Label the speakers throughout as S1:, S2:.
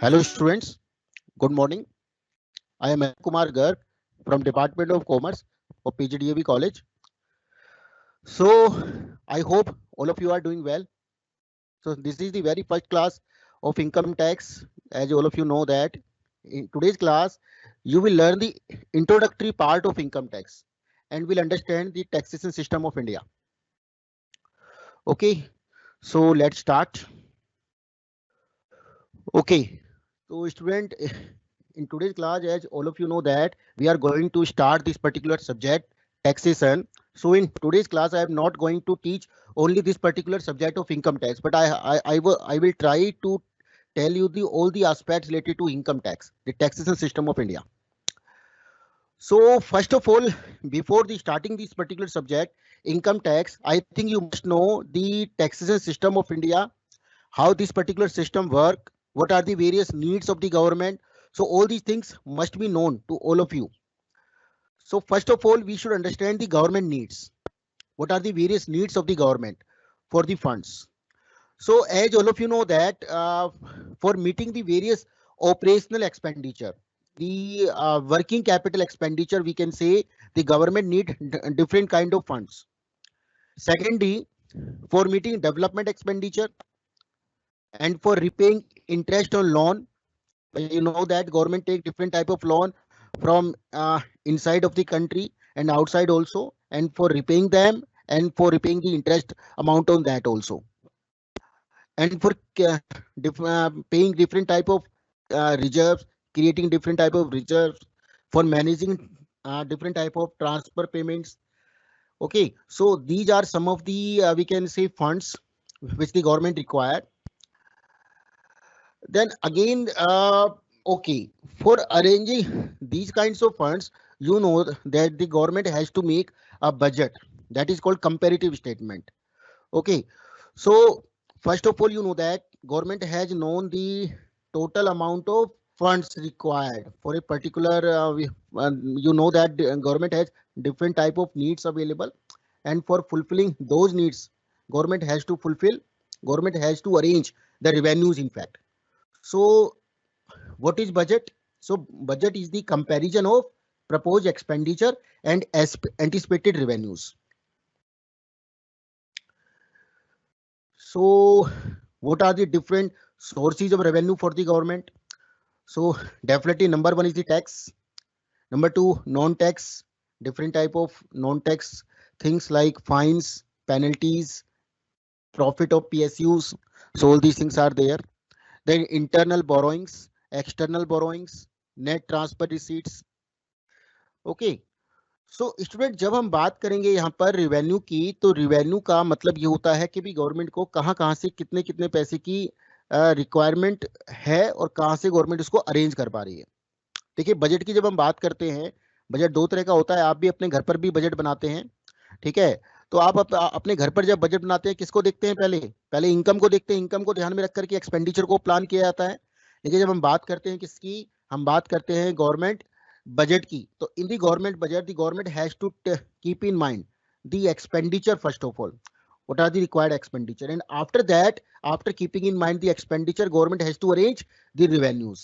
S1: Hello students, good morning. I am Kumar Garg from Department of Commerce of PGDAV College. So I hope all of you are doing well. So this is the very first class of income tax. As all of you know that in today's class you will learn the introductory part of income tax and will understand the taxation system of India. Okay, so let's start. Okay, so student, in today's class, as all of you know that we are going to start this particular subject, taxation. So in today's class, I am not going to teach only this particular subject of income tax, but I will try to tell you all the aspects related to income tax, the taxation system of India. So first of all, before starting this particular subject, income tax, I think you must know the taxation system of India, how this particular system work, what are the various needs of the government. So all these things must be known to all of you. So first of all, we should understand the government needs. What are the various needs of the government for the funds? So as all of you know that for meeting the various operational expenditure, the working capital expenditure, we can say the government need different kind of funds. Secondly, for meeting development expenditure and for repaying interest on loan, you know that government take different type of loan from inside of the country and outside also, and for repaying them and for repaying the interest amount on that also, and for paying different type of reserves, creating different type of reserves, for managing different type of transfer payments. Okay, so these are some of the we can say funds which the government required. Then again, okay, for arranging these kinds of funds, you know that the government has to make a budget, that is called comparative statement. Okay, so first of all, you know that government has known the total amount of funds required for a particular you know that the government has different type of needs available, and for fulfilling those needs, government has to arrange the revenues, in fact. So what is budget? So budget is the comparison of proposed expenditure and anticipated revenues. So what are the different sources of revenue for the government? So definitely number one is the tax. Number two, non-tax, different type of non-tax things like fines, penalties, profit of PSUs. So all these things are there. Then internal borrowings, external borrowings, net transfer receipts. Okay, so student जब हम बात करेंगे यहाँ पर revenue की, तो revenue का मतलब ये होता है कि भी गवर्नमेंट को कहाँ से कितने कितने पैसे की रिक्वायरमेंट है और कहाँ से गवर्नमेंट उसको अरेंज कर पा रही है. देखिए, बजट की जब हम बात करते हैं, बजट दो तरह का होता है. आप भी अपने घर पर भी बजट बनाते हैं, ठीक है. तो आप अपने घर पर जब बजट बनाते हैं, किसको देखते हैं? पहले इनकम को देखते हैं. इनकम को ध्यान में रख करके एक्सपेंडिचर को प्लान किया जाता है. लेकिन जब हम बात करते हैं किसकी, हम बात करते हैं गवर्नमेंट बजट की. तो in the government budget, the government has to keep in mind the expenditure first of all. What are the required expenditure, and after that, after keeping in mind the expenditure, government has to arrange the revenues.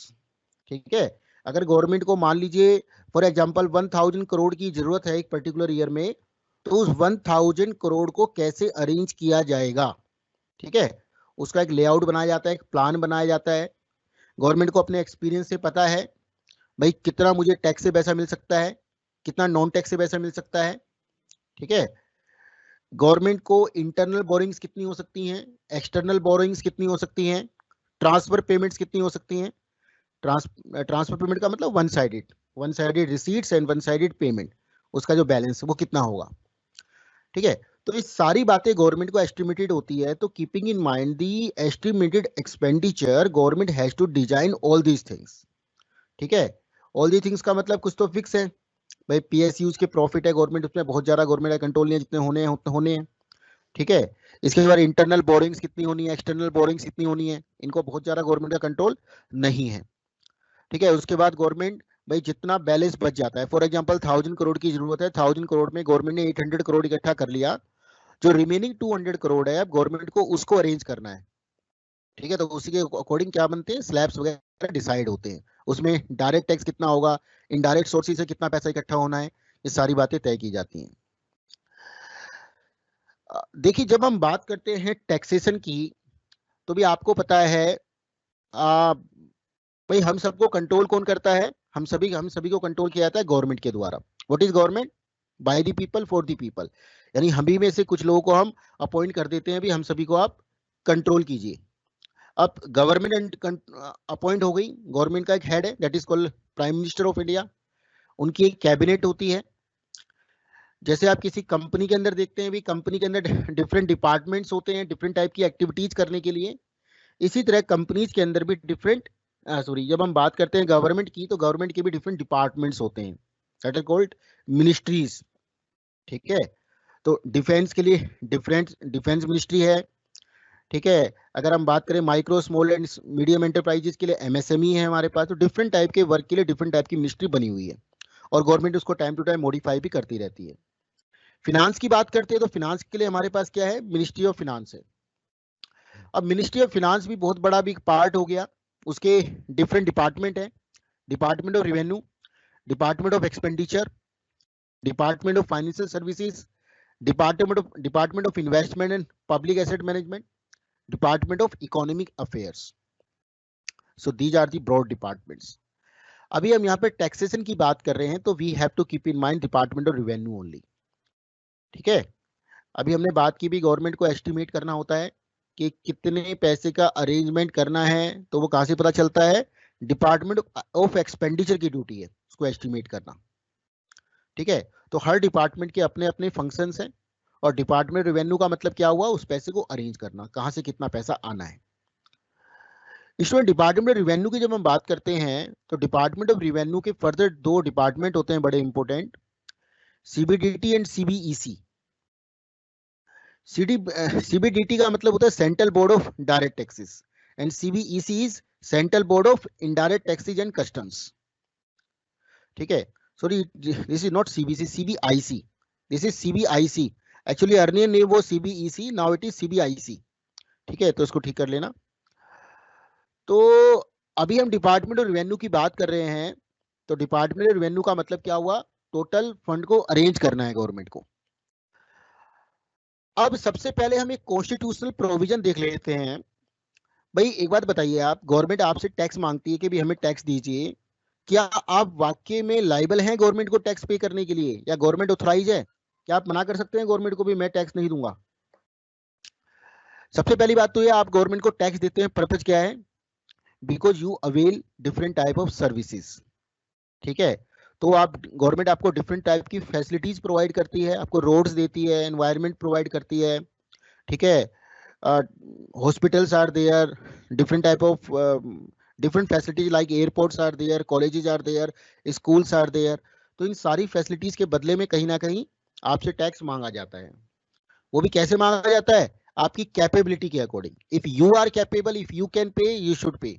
S1: ठीक है. अगर government को मान लीजिए for example 1000 crore की जरूरत है एक पर्टिकुलर ईयर में, तो उस 1000 करोड़ को कैसे अरेंज किया जाएगा, ठीक है, उसका एक लेआउट बनाया जाता है, एक प्लान बनाया जाता है. गवर्नमेंट को अपने एक्सपीरियंस से पता है भाई कितना मुझे टैक्स से पैसा मिल सकता है, कितना नॉन टैक्स से पैसा मिल सकता है, ठीक है. गवर्नमेंट को इंटरनल बोरिंग्स कितनी हो सकती हैं, एक्सटर्नल बोरिंग्स कितनी हो सकती हैं, ट्रांसफर पेमेंट्स कितनी हो सकती हैं. ट्रांसफर पेमेंट का मतलब one sided receipts and one sided payment, उसका जो बैलेंस वो कितना होगा, ठीक है. तो ये सारी बातें गवर्नमेंट को एस्टिमेटेड होती है. तो keeping in mind the estimated expenditure, government has to design all these things, ठीक है. ऑल दी थिंग्स का मतलब कुछ तो फिक्स है भाई. पीएसयूज के प्रॉफिट है गवर्नमेंट, उसमें बहुत ज्यादा गवर्नमेंट का कंट्रोल नहीं है, जितने होने हैं उतने होने हैं, ठीक है. इसके बाद इंटरनल बोरिंग्स कितनी होनी है, एक्सटर्नल बोरिंग्स कितनी होनी है, इनको बहुत ज्यादा गवर्नमेंट का कंट्रोल नहीं है, ठीक है. उसके बाद गवर्नमेंट भाई जितना बैलेंस बच जाता है, फॉर एग्जांपल 1000 करोड़ की जरूरत है, 1000 करोड़ में गवर्नमेंट ने 800 करोड़ इकट्ठा कर लिया, जो रिमेनिंग 200 करोड़ है अब गवर्नमेंट को उसको अरेंज करना है, ठीक है. तो उसी के अकॉर्डिंग क्या बनते हैं, स्लैब्स वगैरह डिसाइड होते हैं। उसमें डायरेक्ट टैक्स कितना होगा, इनडायरेक्ट सोर्सेज से कितना पैसा इकट्ठा होना है, ये सारी बातें तय की जाती हैं। देखिए जब हम बात करते हैं टैक्सेशन की, तो भी आपको पता है भाई हम सबको कंट्रोल कौन करता है, हम सभी को कंट्रोल किया जाता है गवर्नमेंट के द्वारा। What is government? By the people for the people, यानी हम ही में से कुछ लोगों को हम अपॉइंट कर देते हैं भी हम सभी को आप कंट्रोल कीजिए। अब गवर्नमेंट अपॉइंट हो गई, गवर्नमेंट का एक हेड है that is called prime minister of India, उनकी एक कैबिनेट होती है। जैसे आप किसी कंपनी के अंदर देखते हैं भी कंपनी के अंदर डिफरेंट डिपार्टमेंट्स होते हैं डिफरेंट टाइप की एक्टिविटीज करने के लिए, इसी तरह कंपनीज के अंदर भी डिफरेंट जब हम बात करते हैं गवर्नमेंट की, तो गवर्नमेंट के भी डिफरेंट डिपार्टमेंट्स होते हैं दैट आर कॉल्ड मिनिस्ट्रीज। ठीक है, तो डिफेंस के लिए डिफेंस मिनिस्ट्री है। ठीक है, अगर हम बात करें micro small and medium enterprises के लिए एमएसएमई है हमारे पास। तो डिफरेंट टाइप के वर्क के लिए डिफरेंट टाइप की मिनिस्ट्री बनी हुई है और गवर्नमेंट उसको टाइम टू टाइम मॉडिफाई भी करती रहती है। फिनांस की बात करते हैं तो फिनांस के लिए हमारे पास क्या है, मिनिस्ट्री ऑफ फिनांस है। अब मिनिस्ट्री ऑफ फिनांस भी बहुत बड़ा भी पार्ट हो गया, उसके डिफरेंट डिपार्टमेंट है। Department of revenue, department of expenditure, department of financial services, department of investment and public asset management, department of economic affairs. So these are the broad departments. अभी हम यहाँ पे टैक्सेशन की बात कर रहे हैं तो we have to keep in mind department of revenue only. ठीक है, अभी हमने बात की भी गवर्नमेंट को एस्टिमेट करना होता है कि कितने पैसे का अरेंजमेंट करना है, तो वो कहां से पता चलता है, डिपार्टमेंट ऑफ एक्सपेंडिचर की ड्यूटी है उसको एस्टिमेट करना। ठीक है, तो हर डिपार्टमेंट के अपने अपने फंक्शंस हैं और डिपार्टमेंट रेवेन्यू का मतलब क्या हुआ, उस पैसे को अरेंज करना, कहां से कितना पैसा आना है। इसमें डिपार्टमेंट ऑफ रेवेन्यू की जब हम बात करते हैं तो डिपार्टमेंट ऑफ रेवेन्यू के फर्दर दो डिपार्टमेंट होते हैं बड़े important, CBDT and CBEC. CBDT का मतलब होता है central board of direct taxes and CBEC is central board of indirect taxes and customs. ठीक है, sorry this is not CBC, CBIC, this is CBIC. Actually अर्नियर नेम वो CBEC, now it is CBIC. ठीक है, तो इसको ठीक कर लेना। तो अभी हम डिपार्टमेंट ऑफ रेवेन्यू की बात कर रहे हैं, तो डिपार्टमेंट ऑफ रेवेन्यू का मतलब क्या हुआ, टोटल फंड को अरेंज करना है गवर्नमेंट को। अब सबसे पहले हम एक कॉन्स्टिट्यूशनल प्रोविजन देख लेते हैं। भाई एक बात बताइए, आप गवर्नमेंट आपसे टैक्स मांगती है कि भी हमें टैक्स दीजिए, क्या आप वाकई में लाइबल हैं गवर्नमेंट को टैक्स पे करने के लिए, या गवर्नमेंट ऑथराइज है? क्या आप मना कर सकते हैं गवर्नमेंट को भी मैं टैक्स नहीं दूंगा? सबसे पहली बात तो ये, आप गवर्नमेंट को टैक्स देते हैं, पर्पज क्या है, because you avail different type of services. ठीक है, तो आप गवर्नमेंट आपको डिफरेंट टाइप की फैसिलिटीज प्रोवाइड करती है, आपको रोड्स देती है, एनवायरनमेंट प्रोवाइड करती है। ठीक है, hospitals are there, different type of different facilities like airports are there, colleges are there, schools are there। तो इन सारी फैसिलिटीज के बदले में कहीं ना कहीं आपसे टैक्स मांगा जाता है। वो भी कैसे मांगा जाता है, आपकी कैपेबिलिटी के according. If you are capable, if you can pay, you should pay.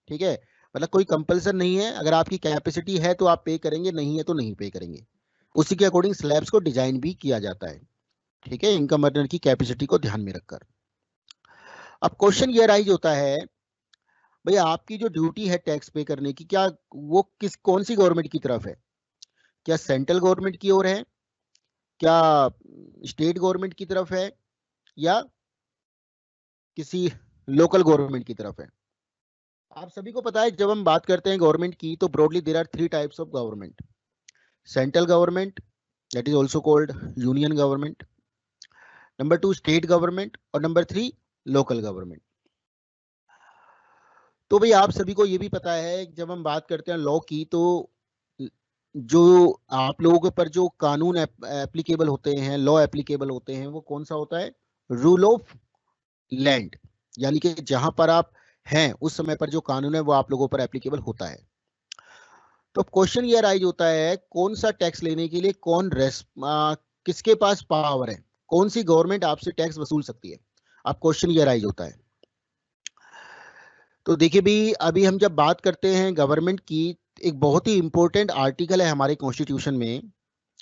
S1: ठीक है, मतलब कोई कंपल्सन नहीं है, अगर आपकी कैपेसिटी है तो आप पे करेंगे, नहीं है तो नहीं पे करेंगे। उसी के अकॉर्डिंग स्लैब्स को डिजाइन भी किया जाता है। ठीक है, इनकम अर्नर की कैपेसिटी को ध्यान में रखकर। अब क्वेश्चन ये राइज होता है, भैया आपकी जो ड्यूटी है टैक्स पे करने की, क्या वो कौन सी गवर्नमेंट की तरफ है? क्या सेंट्रल गवर्नमेंट की ओर है, क्या स्टेट गवर्नमेंट की तरफ है, या किसी लोकल गवर्नमेंट की तरफ है? आप सभी को पता है जब हम बात करते हैं गवर्नमेंट की, तो broadly there are three types of government, central government that is also called union government, number two state government, और नंबर थ्री लोकल गवर्नमेंट। तो भाई आप सभी को ये भी पता है जब हम बात करते हैं लॉ की, तो जो आप लोगों के ऊपर जो कानून एप्लीकेबल होते हैं, लॉ एप्लीकेबल होते हैं, वो कौन सा होता है, रूल ऑफ लैंड, यानी कि जहां पर आप हैं उस समय पर जो कानून है वो आप लोगों पर एप्लीकेबल होता है। तो क्वेश्चन ये राइज होता है, कौन सा टैक्स लेने के लिए किसके पास पावर है, कौन सी गवर्नमेंट आपसे टैक्स वसूल सकती है? अब क्वेश्चन ये राइज होता है। तो देखिए भी, अभी हम जब बात करते हैं गवर्नमेंट की, एक बहुत ही इंपॉर्टेंट आर्टिकल है हमारे कॉन्स्टिट्यूशन में।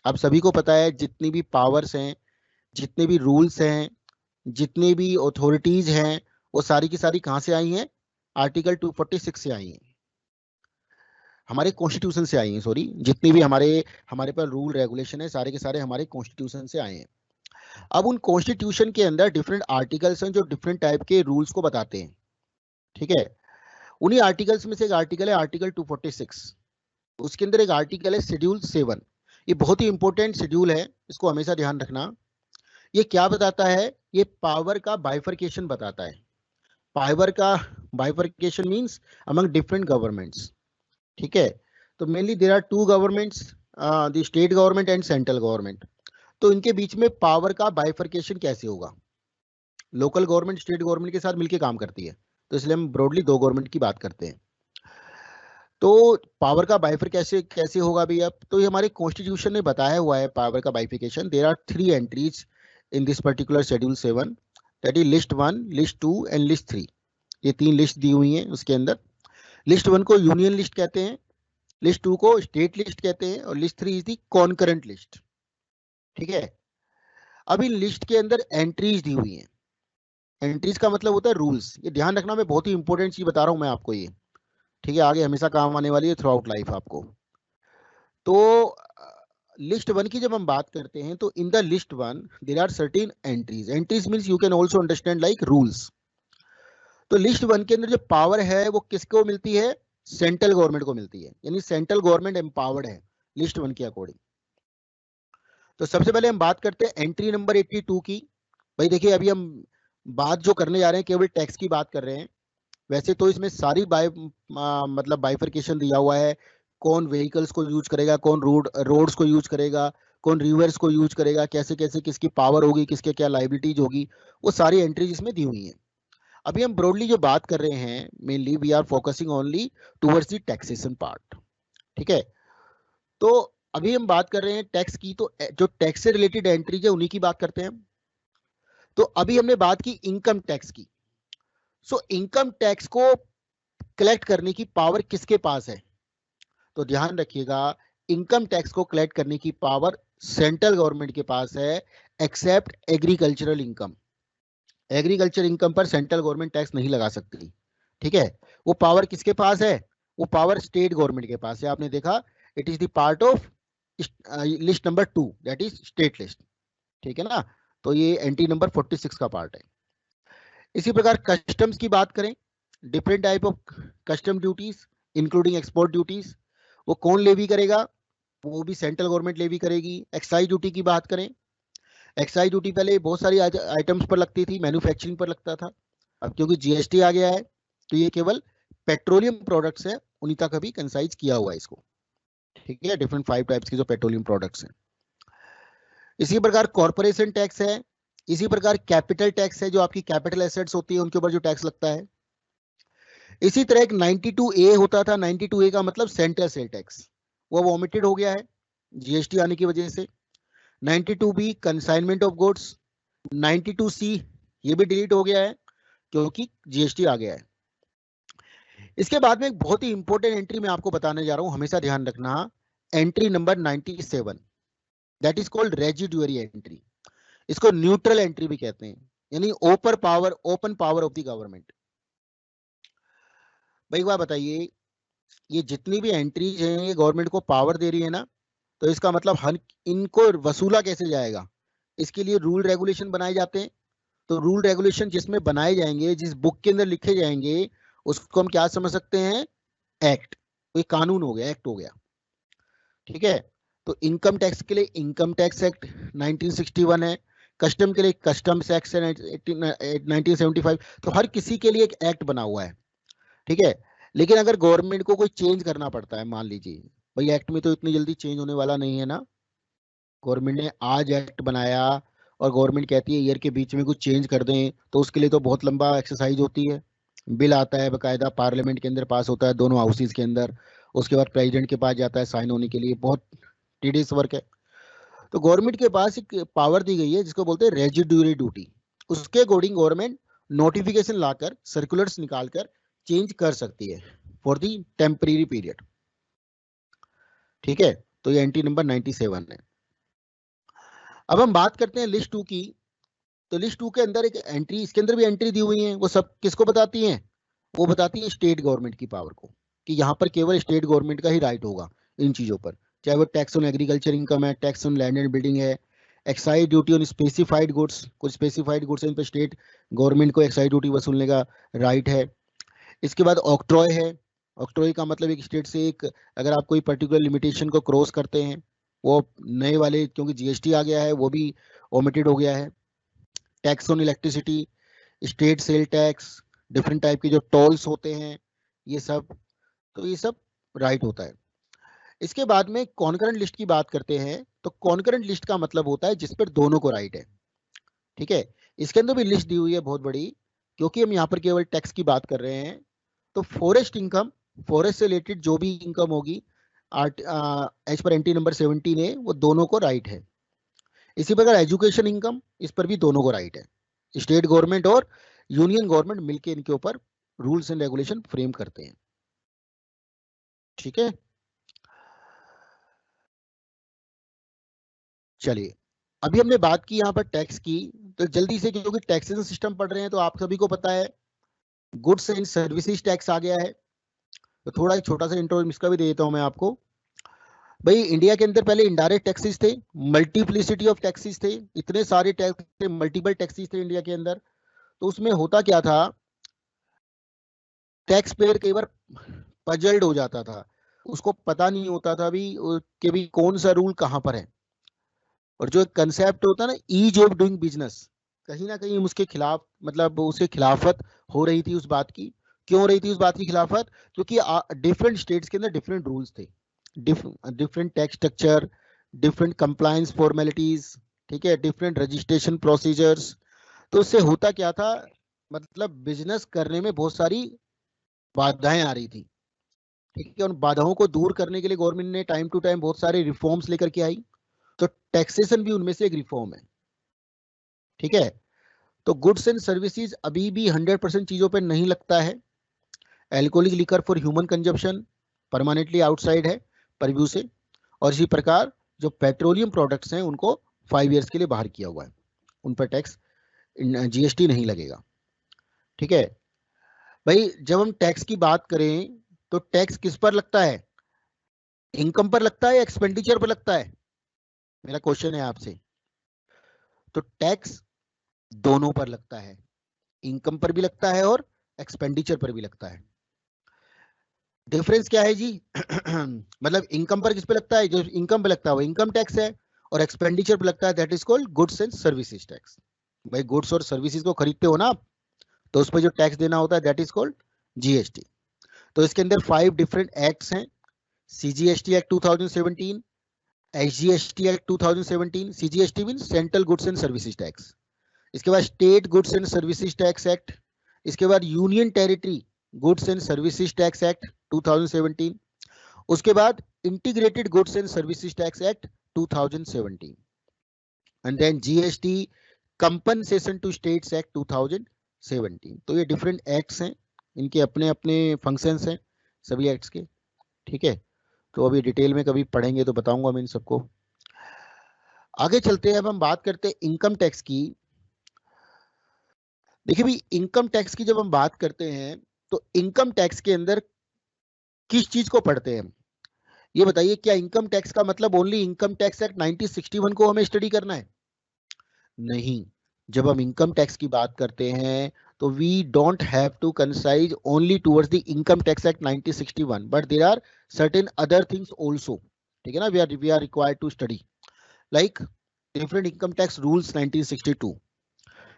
S1: आप सभी को पता है जितनी भी पावर्स हैं, जितने भी रूल्स हैं, जितनी भी अथॉरिटीज हैं, वो सारी की सारी कहां से आई हैं, आर्टिकल 246 से आई हैं। हमारे कॉन्स्टिट्यूशन से आई हैं, सॉरी, जितनी भी हमारे पास रूल रेगुलेशन है सारे के सारे हमारे कॉन्स्टिट्यूशन से आए हैं। अब उन कॉन्स्टिट्यूशन के अंदर डिफरेंट आर्टिकल्स हैं जो डिफरेंट टाइप के रूल्स को बताते हैं, ठीक है। उन्हीं आर्टिकल्स में से एक आर्टिकल है आर्टिकल 246, उसके अंदर एक आर्टिकल है शेड्यूल 7। ये बहुत ही इंपॉर्टेंट शेड्यूल है, इसको हमेशा ध्यान रखना। ये क्या बताता है? ये पावर का बाइफरकेशन बताता है। पावर का bifurcation means among different governments, ठीक है। तो mainly there are two governments, the state government and central government. तो इनके बीच में पावर का बाइफरकेशन कैसे होगा? लोकल गवर्नमेंट स्टेट गवर्नमेंट के साथ मिलकर काम करती है, तो इसलिए हम ब्रॉडली दो गवर्नमेंट की बात करते हैं। तो पावर का बाइफर कैसे कैसे होगा भी? अब तो ये हमारे कॉन्स्टिट्यूशन ने बताया हुआ है पावर का bifurcation. There are 3 entries in this particular schedule 7, that is list 1, list 2 and list 3। ये 3 लिस्ट दी हुई हैं उसके अंदर। लिस्ट 1 को यूनियन लिस्ट कहते हैं, लिस्ट 2 को स्टेट लिस्ट कहते हैं, और list 3 is the concurrent list, ठीक है। अब इन लिस्ट के अंदर एंट्रीज दी हुई हैं। एंट्रीज का मतलब होता है रूल्स। ये ध्यान रखना, मैं बहुत ही इंपॉर्टेंट चीज बता रहा हूं मैं आपको ये, ठीक है, आगे हमेशा काम आने वाली है थ्रू आउट लाइफ आपको। तो लिस्ट 1 की जब हम बात करते हैं तो in the list 1 there are certain entries. Entries means you can also understand like rules. तो लिस्ट 1 के अंदर जो पावर है वो किसको मिलती है? सेंट्रल गवर्नमेंट को मिलती है, यानी सेंट्रल गवर्नमेंट एम्पावर्ड है लिस्ट 1 के अकॉर्डिंग। तो सबसे पहले हम बात करते हैं एंट्री नंबर 82 की। भाई देखिए, अभी हम बात जो करने जा रहे हैं केवल टैक्स की बात कर रहे हैं। वैसे तो इसमें सारी मतलब बाइफरकेशन दिया हुआ है, कौन व्हीकल्स को यूज करेगा, कौन रोड्स को यूज करेगा, कौन रिवर्स को यूज करेगा, कैसे कैसे किसकी पावर होगी, किसके क्या लाइबिलिटीज होगी, वो सारी एंट्रीज इसमें दी हुई हैं। अभी हम ब्रॉडली जो बात कर रहे हैं, mainly we are focusing only towards the taxation part, ठीक है। तो अभी हम बात कर रहे हैं टैक्स की, तो जो टैक्स से रिलेटेड एंट्रीज है उन्हीं की बात करते हैं। तो अभी हमने बात की इनकम टैक्स की। सो इनकम टैक्स को कलेक्ट करने की पावर किसके पास है? तो ध्यान रखिएगा, इनकम टैक्स को कलेक्ट करने की पावर सेंट्रल गवर्नमेंट के पास है, except agricultural income. Agriculture income पर सेंट्रल गवर्नमेंट टैक्स नहीं लगा सकती, ठीक है। वो पावर किसके पास है? वो पावर स्टेट गवर्नमेंट के पास है। आपने देखा, it is the part of list number 2, that is state list, ठीक है ना। तो ये एंट्री नंबर 46 का पार्ट है। इसी प्रकार कस्टम्स की बात करें, different type of custom duties including export duties, वो कौन लेवी करेगा? वो भी सेंट्रल गवर्नमेंट लेवी करेगी। एक्साइज ड्यूटी की बात करें, एक्साइज ड्यूटी पहले बहुत सारी आइटम्स पर लगती थी, मैन्युफैक्चरिंग पर लगता था। अब क्योंकि जीएसटी आ गया है तो ये केवल पेट्रोलियम प्रोडक्ट्स है, उन्हीं तक अभी कंसाइज किया हुआ है इसको, ठीक है। डिफरेंट 5 टाइप्स के जो पेट्रोलियम प्रोडक्ट्स हैं। इसी प्रकार कॉर्पोरेशन टैक्स है, इसी प्रकार कैपिटल टैक्स है, जो आपकी कैपिटल एसेट्स होती है उनके ऊपर जो टैक्स लगता है। इसी तरह एक 92A होता था। 92A का मतलब सेंट्रल सेल टैक्स, वो वॉमिटेड हो गया है जीएसटी आने की वजह से। 92B consignment of goods, 92C ये भी डिलीट हो गया है क्योंकि जीएसटी आ गया है। इसके बाद में एक बहुत ही इंपॉर्टेंट एंट्री मैं आपको बताने जा रहा हूं, हमेशा ध्यान रखना, entry number 97, that is called residuary entry. इसको न्यूट्रल एंट्री भी कहते हैं, यानी open power of the government. भाई एक बात बताइए, ये जितनी भी एंट्रीज हैं ये गवर्नमेंट को पावर दे रही है ना, तो इसका मतलब हर इनको वसूला कैसे जाएगा? इसके लिए रूल रेगुलेशन बनाए जाते हैं। तो रूल रेगुलेशन जिसमें बनाए जाएंगे, जिस बुक के अंदर लिखे जाएंगे, उसको हम क्या समझ सकते हैं? एक्ट। कोई कानून हो गया, एक्ट हो गया, ठीक है। तो इनकम टैक्स के लिए इनकम टैक्स एक्ट 1961 है, कस्टम के लिए कस्टम्स एक्ट 1975। तो हर किसी के लिए एक एक्ट बना हुआ है, ठीक है। लेकिन अगर गवर्नमेंट को कोई चेंज करना पड़ता है, मान लीजिए भाई एक्ट में तो इतनी जल्दी चेंज होने वाला नहीं है ना। गवर्नमेंट ने आज एक्ट बनाया और गवर्नमेंट कहती है ईयर के बीच में कुछ चेंज कर दें, तो उसके लिए तो बहुत लंबा एक्सरसाइज होती है। बिल आता है बकायदा, पार्लियामेंट के अंदर पास होता है, दोनों हाउसेज के अंदर, उसके बाद प्रेसिडेंट के पास जाता है साइन होने के लिए, बहुत टीडियस वर्क है। तो गवर्नमेंट के पास एक पावर दी गई है जिसको बोलते हैं रेजिडुअरी ड्यूटी। उसके अकॉर्डिंग गवर्नमेंट नोटिफिकेशन लाकर, सर्कुलर्स निकालकर चेंज कर सकती है फॉर दी टेम्परेरी पीरियड, ठीक है। तो ये एंट्री नंबर 97 है। अब हम बात करते हैं लिस्ट 2 की। तो लिस्ट 2 के अंदर एक एंट्री, इसके अंदर भी एंट्री दी हुई है, वो सब किसको बताती हैं? वो बताती है स्टेट गवर्नमेंट की पावर को। कि यहाँ पर केवल स्टेट गवर्नमेंट का ही राइट होगा इन चीजों पर, चाहे वो टैक्स ऑन एग्रीकल्चर इनकम है, tax on land and building है, excise duty on specified goods, कुछ स्पेसिफाइड गुड्स इन पर स्टेट गवर्नमेंट को एक्साइज ड्यूटी वसूलने का राइट है। इसके बाद ऑक्ट्रॉय है। ऑक्ट्रॉय का मतलब एक स्टेट से एक, अगर आप कोई पर्टिकुलर लिमिटेशन को क्रॉस करते हैं, वो नए वाले, क्योंकि जीएसटी आ गया है वो भी ओमिटेड हो गया है। Tax on electricity, state sale tax, different type के जो टोल्स होते हैं, ये सब, तो ये सब राइट होता है। इसके बाद में कॉन्करेंट लिस्ट की बात करते हैं, तो कॉन्करेंट लिस्ट का मतलब होता है जिस पर दोनों को राइट है। ठीक है, इसके अंदर भी लिस्ट दी हुई है बहुत बड़ी, क्योंकि हम यहाँ पर केवल टैक्स की बात कर रहे हैं। तो फॉरेस्ट इनकम, फॉरेस्ट से रिलेटेड जो भी इनकम होगी एज पर एंटी नंबर 17 है, वो दोनों को राइट है। इसी प्रकार एजुकेशन इनकम, इस पर भी दोनों को राइट है। स्टेट गवर्नमेंट और यूनियन गवर्नमेंट मिलकर इनके ऊपर रूल्स एंड रेगुलेशन फ्रेम करते हैं। ठीक है, चलिए अभी हमने बात की यहाँ पर टैक्स की, तो जल्दी से, क्योंकि टैक्सेशन सिस्टम पढ़ रहे हैं तो आप सभी को पता है गुड्स एंड सर्विसेज टैक्स आ गया है। तो थोड़ा छोटा सा इंट्रो इसका भी दे देता हूं मैं आपको। भाई इंडिया के अंदर पहले इनडायरेक्ट टैक्सेस थे, मल्टीप्लिसिटी ऑफ टैक्सेस थे, इतने सारे टैक्स थे, मल्टीपल टैक्सेस थे इंडिया के अंदर। तो उसमें होता क्या था, टैक्स पेयर कई बार पजल्ड हो जाता था, उसको पता नहीं होता था भी कि भी कौन सा रूल कहां पर है। और जो कंसेप्ट होता है ना ईज ऑफ डूइंग बिजनेस, कहीं ना कहीं उसके खिलाफ, मतलब उसके खिलाफत हो रही थी उस बात की। क्यों हो रही थी उस बात की खिलाफत? क्योंकि डिफरेंट स्टेट्स के अंदर डिफरेंट रूल्स थे, different tax structure, different compliance formalities, ठीक है, डिफरेंट रजिस्ट्रेशन प्रोसीजर्स। तो उससे होता क्या था, मतलब बिजनेस करने में बहुत सारी बाधाएं आ रही थी। ठीक है, उन बाधाओं को दूर करने के लिए गवर्नमेंट ने टाइम टू टाइम बहुत सारे रिफॉर्म्स लेकर के आई। तो टैक्सेशन भी उनमें से एक रिफॉर्म है। ठीक है, तो गुड्स एंड सर्विसेज अभी भी 100% चीजों पर नहीं लगता है। Alcoholic liquor for human consumption permanently outside है परव्यू से। और इसी प्रकार जो पेट्रोलियम प्रोडक्ट्स हैं उनको 5 ईयर्स के लिए बाहर किया हुआ है, उन पर टैक्स जीएसटी नहीं लगेगा। ठीक है भाई, जब हम टैक्स की बात करें तो टैक्स किस पर लगता है, इनकम पर लगता है या एक्सपेंडिचर पर लगता है? मेरा क्वेश्चन है आपसे। तो टैक्स दोनों पर लगता है, इनकम पर भी लगता है और एक्सपेंडिचर पर भी लगता है। डिफरेंस क्या है जी? मतलब इनकम पर किस पे लगता है, जो इनकम पे लगता है वो इनकम टैक्स है, और एक्सपेंडिचर पे लगता है that is called goods and services tax. भाई गुड्स और सर्विसेज को खरीदते हो ना आप, तो उस पर जो टैक्स देना होता है दैट इज कॉल्ड जीएसटी। तो इसके अंदर 5 डिफरेंट एक्ट्स हैं। CGST act 2017, SGST act 2017, CGST mean central goods and services tax. इसके बाद state goods and services tax act. इसके बाद union territory goods and services tax act 2017। उसके बाद integrated goods and services tax act 2017, and then GST compensation to states act 2017। तो ये different acts हैं, इनके अपने अपने फंक्शंस हैं सभी एक्ट्स के। ठीक है, तो अभी डिटेल में कभी पढ़ेंगे तो बताऊंगा मैं इन सबको। आगे चलते हैं, अब हम बात करते हैं इनकम टैक्स की। देखिए भाई, इनकम टैक्स की जब हम बात करते हैं तो इनकम टैक्स के अंदर किस चीज को पढ़ते हैं? ये बताइए, क्या इनकम टैक्स का मतलब ओनली इनकम टैक्स एक्ट 1961 को हमें स्टडी करना है? नहीं, जब हम इनकम टैक्स की बात करते हैं तो we don't have to concise only towards the income tax act 1961, but there are certain other things also. ठीक है ना, we are required to study like different income tax rules 1962।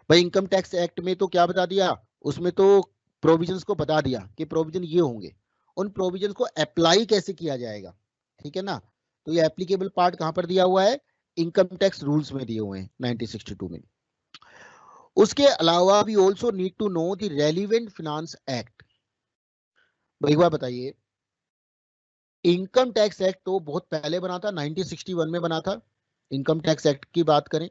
S1: भाई इनकम टैक्स एक्ट में तो क्या बता दिया, उसमें तो प्रोविजंस को बता दिया कि प्रोविजन ये होंगे, उन प्रोविजंस को अप्लाई कैसे किया जाएगा। ठीक है ना, तो ये एप्लीकेबल पार्ट कहां पर दिया हुआ है, इनकम टैक्स रूल्स में दिए हुए हैं 1962 में। उसके अलावा we also need to know the relevant finance act. भाई एक बार बताइए, इनकम टैक्स एक्ट तो बहुत पहले बना था, 1961 में बना था, इनकम टैक्स एक्ट की बात करें।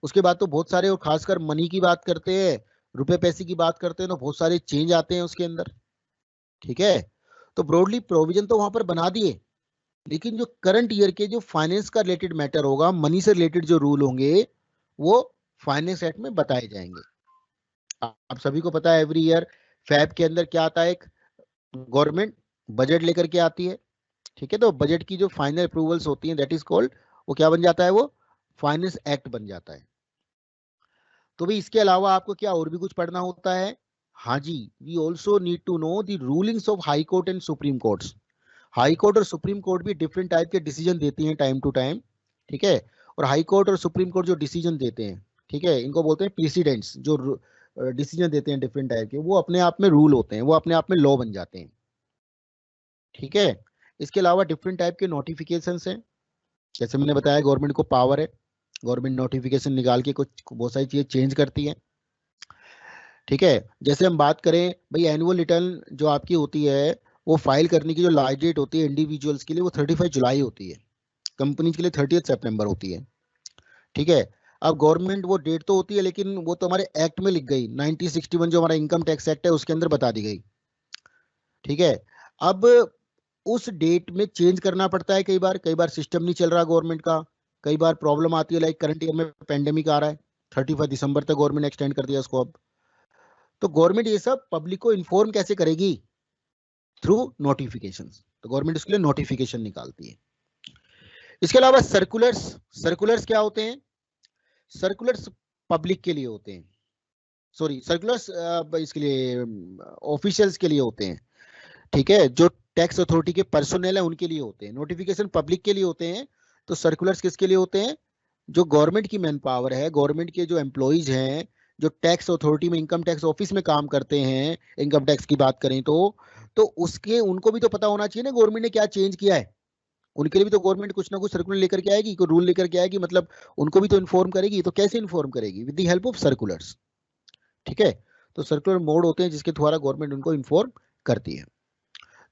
S1: उसके बाद तो बहुत सारे, और खासकर मनी की बात करते हैं, रुपए पैसे की बात करते हैं, तो बहुत सारे चेंज आते हैं उसके अंदर। ठीक है, तो ब्रॉडली प्रोविजन तो वहां पर बना दिए, लेकिन जो करंट ईयर के जो फाइनेंस का रिलेटेड मैटर होगा, मनी से रिलेटेड जो रूल होंगे, वो फाइनेंस एक्ट में बताए जाएंगे। आप सभी को पता है एवरी ईयर फैब के अंदर क्या आता है, एक गवर्नमेंट बजट लेकर के आती है, ठीक है। तो बजट की जो फाइनल अप्रूवल्स होती हैं दैट इज कॉल्ड, वो क्या बन जाता है, वो फाइनेंस एक्ट बन जाता है। तो भाई इसके अलावा आपको क्या और भी कुछ पढ़ना होता है? हाँ जी, we also need to know the rulings of high court and supreme courts. High court और सुप्रीम कोर्ट भी डिफरेंट टाइप के डिसीजन देती हैं टाइम टू टाइम, ठीक है। और हाई कोर्ट और सुप्रीम कोर्ट जो डिसीजन देते हैं, ठीक है, इनको बोलते हैं प्रेसिडेंट्स। जो डिसीजन देते हैं डिफरेंट टाइप के, वो अपने आप में रूल होते हैं, वो अपने आप में लॉ बन जाते हैं, ठीक है। इसके अलावा डिफरेंट टाइप के नोटिफिकेशंस हैं। जैसे मैंने बताया गवर्नमेंट को पावर है, गवर्नमेंट नोटिफिकेशन निकाल के कुछ बहुत सारी चीजें चेंज करती है, ठीक है। जैसे हम बात करें भाई, एनुअल रिटर्न जो आपकी होती है, वो फाइल करने की जो लास्ट डेट होती है इंडिविजुअल्स के लिए, वो 35 जुलाई होती है। कंपनीज के लिए 30 सितंबर होती है, ठीक है। अब गवर्नमेंट, वो डेट तो होती है लेकिन वो तो हमारे एक्ट में लिख गई, 1961 जो हमारा इनकम टैक्स एक्ट है उसके अंदर बता दी गई, ठीक है। अब उस डेट में चेंज करना पड़ता है, कई बार सिस्टम नहीं चल रहा गवर्नमेंट का, कई बार प्रॉब्लम आती है, लाइक करंट ईयर में पेंडेमिक आ रहा है, 31 दिसंबर तक गवर्नमेंट एक्सटेंड कर दिया उसको। अब तो गवर्नमेंट ये सब पब्लिक को इन्फॉर्म कैसे करेगी? Through notification. तो गवर्नमेंट इसके लिए नोटिफिकेशन निकालती है। इसके अलावा सर्कुलर्स, सर्कुलर्स क्या होते हैं? सर्कुलर्स पब्लिक के लिए होते हैं, सॉरी सर्कुलर्स इसके लिए ऑफिशियल्स के लिए होते हैं, ठीक है। जो टैक्स अथॉरिटी के पर्सोनेल है उनके लिए होते हैं। नोटिफिकेशन पब्लिक के लिए होते हैं। तो सर्कुलर्स किसके लिए होते हैं? जो गवर्नमेंट की मैन पावर है, गवर्नमेंट के जो एम्प्लॉइज हैं, जो टैक्स अथॉरिटी में इनकम टैक्स ऑफिस में काम करते हैं, इनकम टैक्स की बात करें तो उसके उनको भी तो पता होना चाहिए ना गवर्नमेंट ने क्या चेंज किया है। उनके लिए भी तो गवर्नमेंट कुछ ना कुछ सर्कुलर लेकर के आएगी, कोई रूल लेकर के आएगी, मतलब उनको भी तो इन्फॉर्म करेगी। तो कैसे इन्फॉर्म करेगी? With the help of circulars, ठीक है। तो सर्कुलर मोड होते हैं जिसके द्वारा गवर्नमेंट उनको इन्फॉर्म करती है।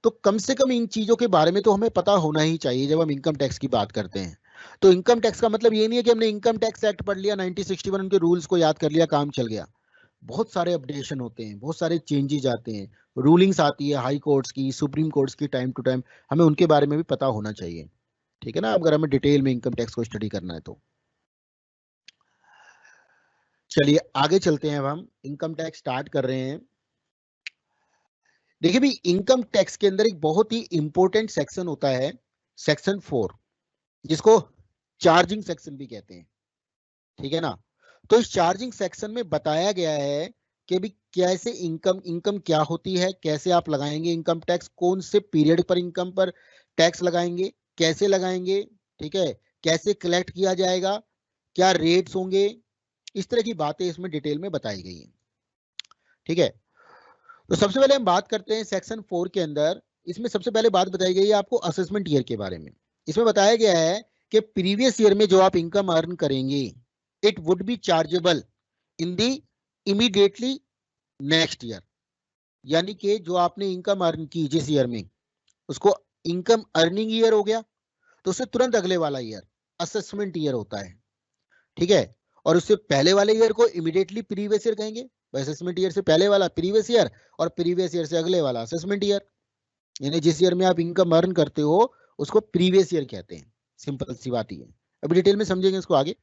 S1: तो कम से कम इन चीजों के बारे में तो हमें पता होना ही चाहिए जब हम इनकम टैक्स की बात करते हैं। तो इनकम टैक्स का मतलब ये नहीं है कि हमने इनकम टैक्स एक्ट पढ़ लिया, 1961 उनके रूल्स को याद कर लिया, काम चल गया। बहुत सारे अपडेशन होते हैं, बहुत सारे चेंजेस आते हैं, रूलिंग्स आती है हाई कोर्ट्स की, सुप्रीम कोर्ट्स की, टाइम टू टाइम हमें उनके बारे में भी पता होना चाहिए, ठीक है ना, अगर हमें डिटेल में इनकम टैक्स को स्टडी करना है तो। चलिए आगे चलते हैं। अब हम इनकम टैक्स स्टार्ट कर रहे हैं। देखिए भी, इनकम टैक्स के अंदर एक बहुत ही इंपॉर्टेंट सेक्शन होता है, सेक्शन 4, जिसको चार्जिंग सेक्शन भी कहते हैं, ठीक है ना। तो इस चार्जिंग सेक्शन में बताया गया है कि भी कैसे इनकम, इनकम क्या होती है, कैसे आप लगाएंगे इनकम टैक्स, कौन से पीरियड पर इनकम पर टैक्स लगाएंगे, कैसे लगाएंगे, ठीक है, कैसे कलेक्ट किया जाएगा, क्या रेट्स होंगे, इस तरह की बातें इसमें डिटेल में बताई गई हैं, ठीक है। तो सबसे पहले हम बात करते हैं सेक्शन 4 के अंदर। इसमें सबसे पहले बात बताई गई है आपको असेसमेंट ईयर के बारे में। इसमें बताया गया है कि प्रीवियस ईयर में जो आप इनकम अर्न करेंगे, it would be chargeable in the immediately next year. यानी कि जो आपने इनकम अर्न की जिस ईयर में, उसको इनकम अर्निंग ईयर हो गया, तो उससे तुरंत अगले वाला ईयर असेसमेंट ईयर होता है, ठीक है। और उससे पहले वाले ईयर को इमीडिएटली प्रीवियस ईयर कहेंगे। असेसमेंट ईयर से पहले वाला प्रीवियस ईयर, और प्रीवियस ईयर से अगले वाला असेसमेंट ईयर। यानी जिस ईयर में आप इनकम अर्न करते हो उसको प्रीवियस ईयर कहते हैं। सिंपल सी बात ही है। अभी डिटेल में समझेंगे इसको आगे।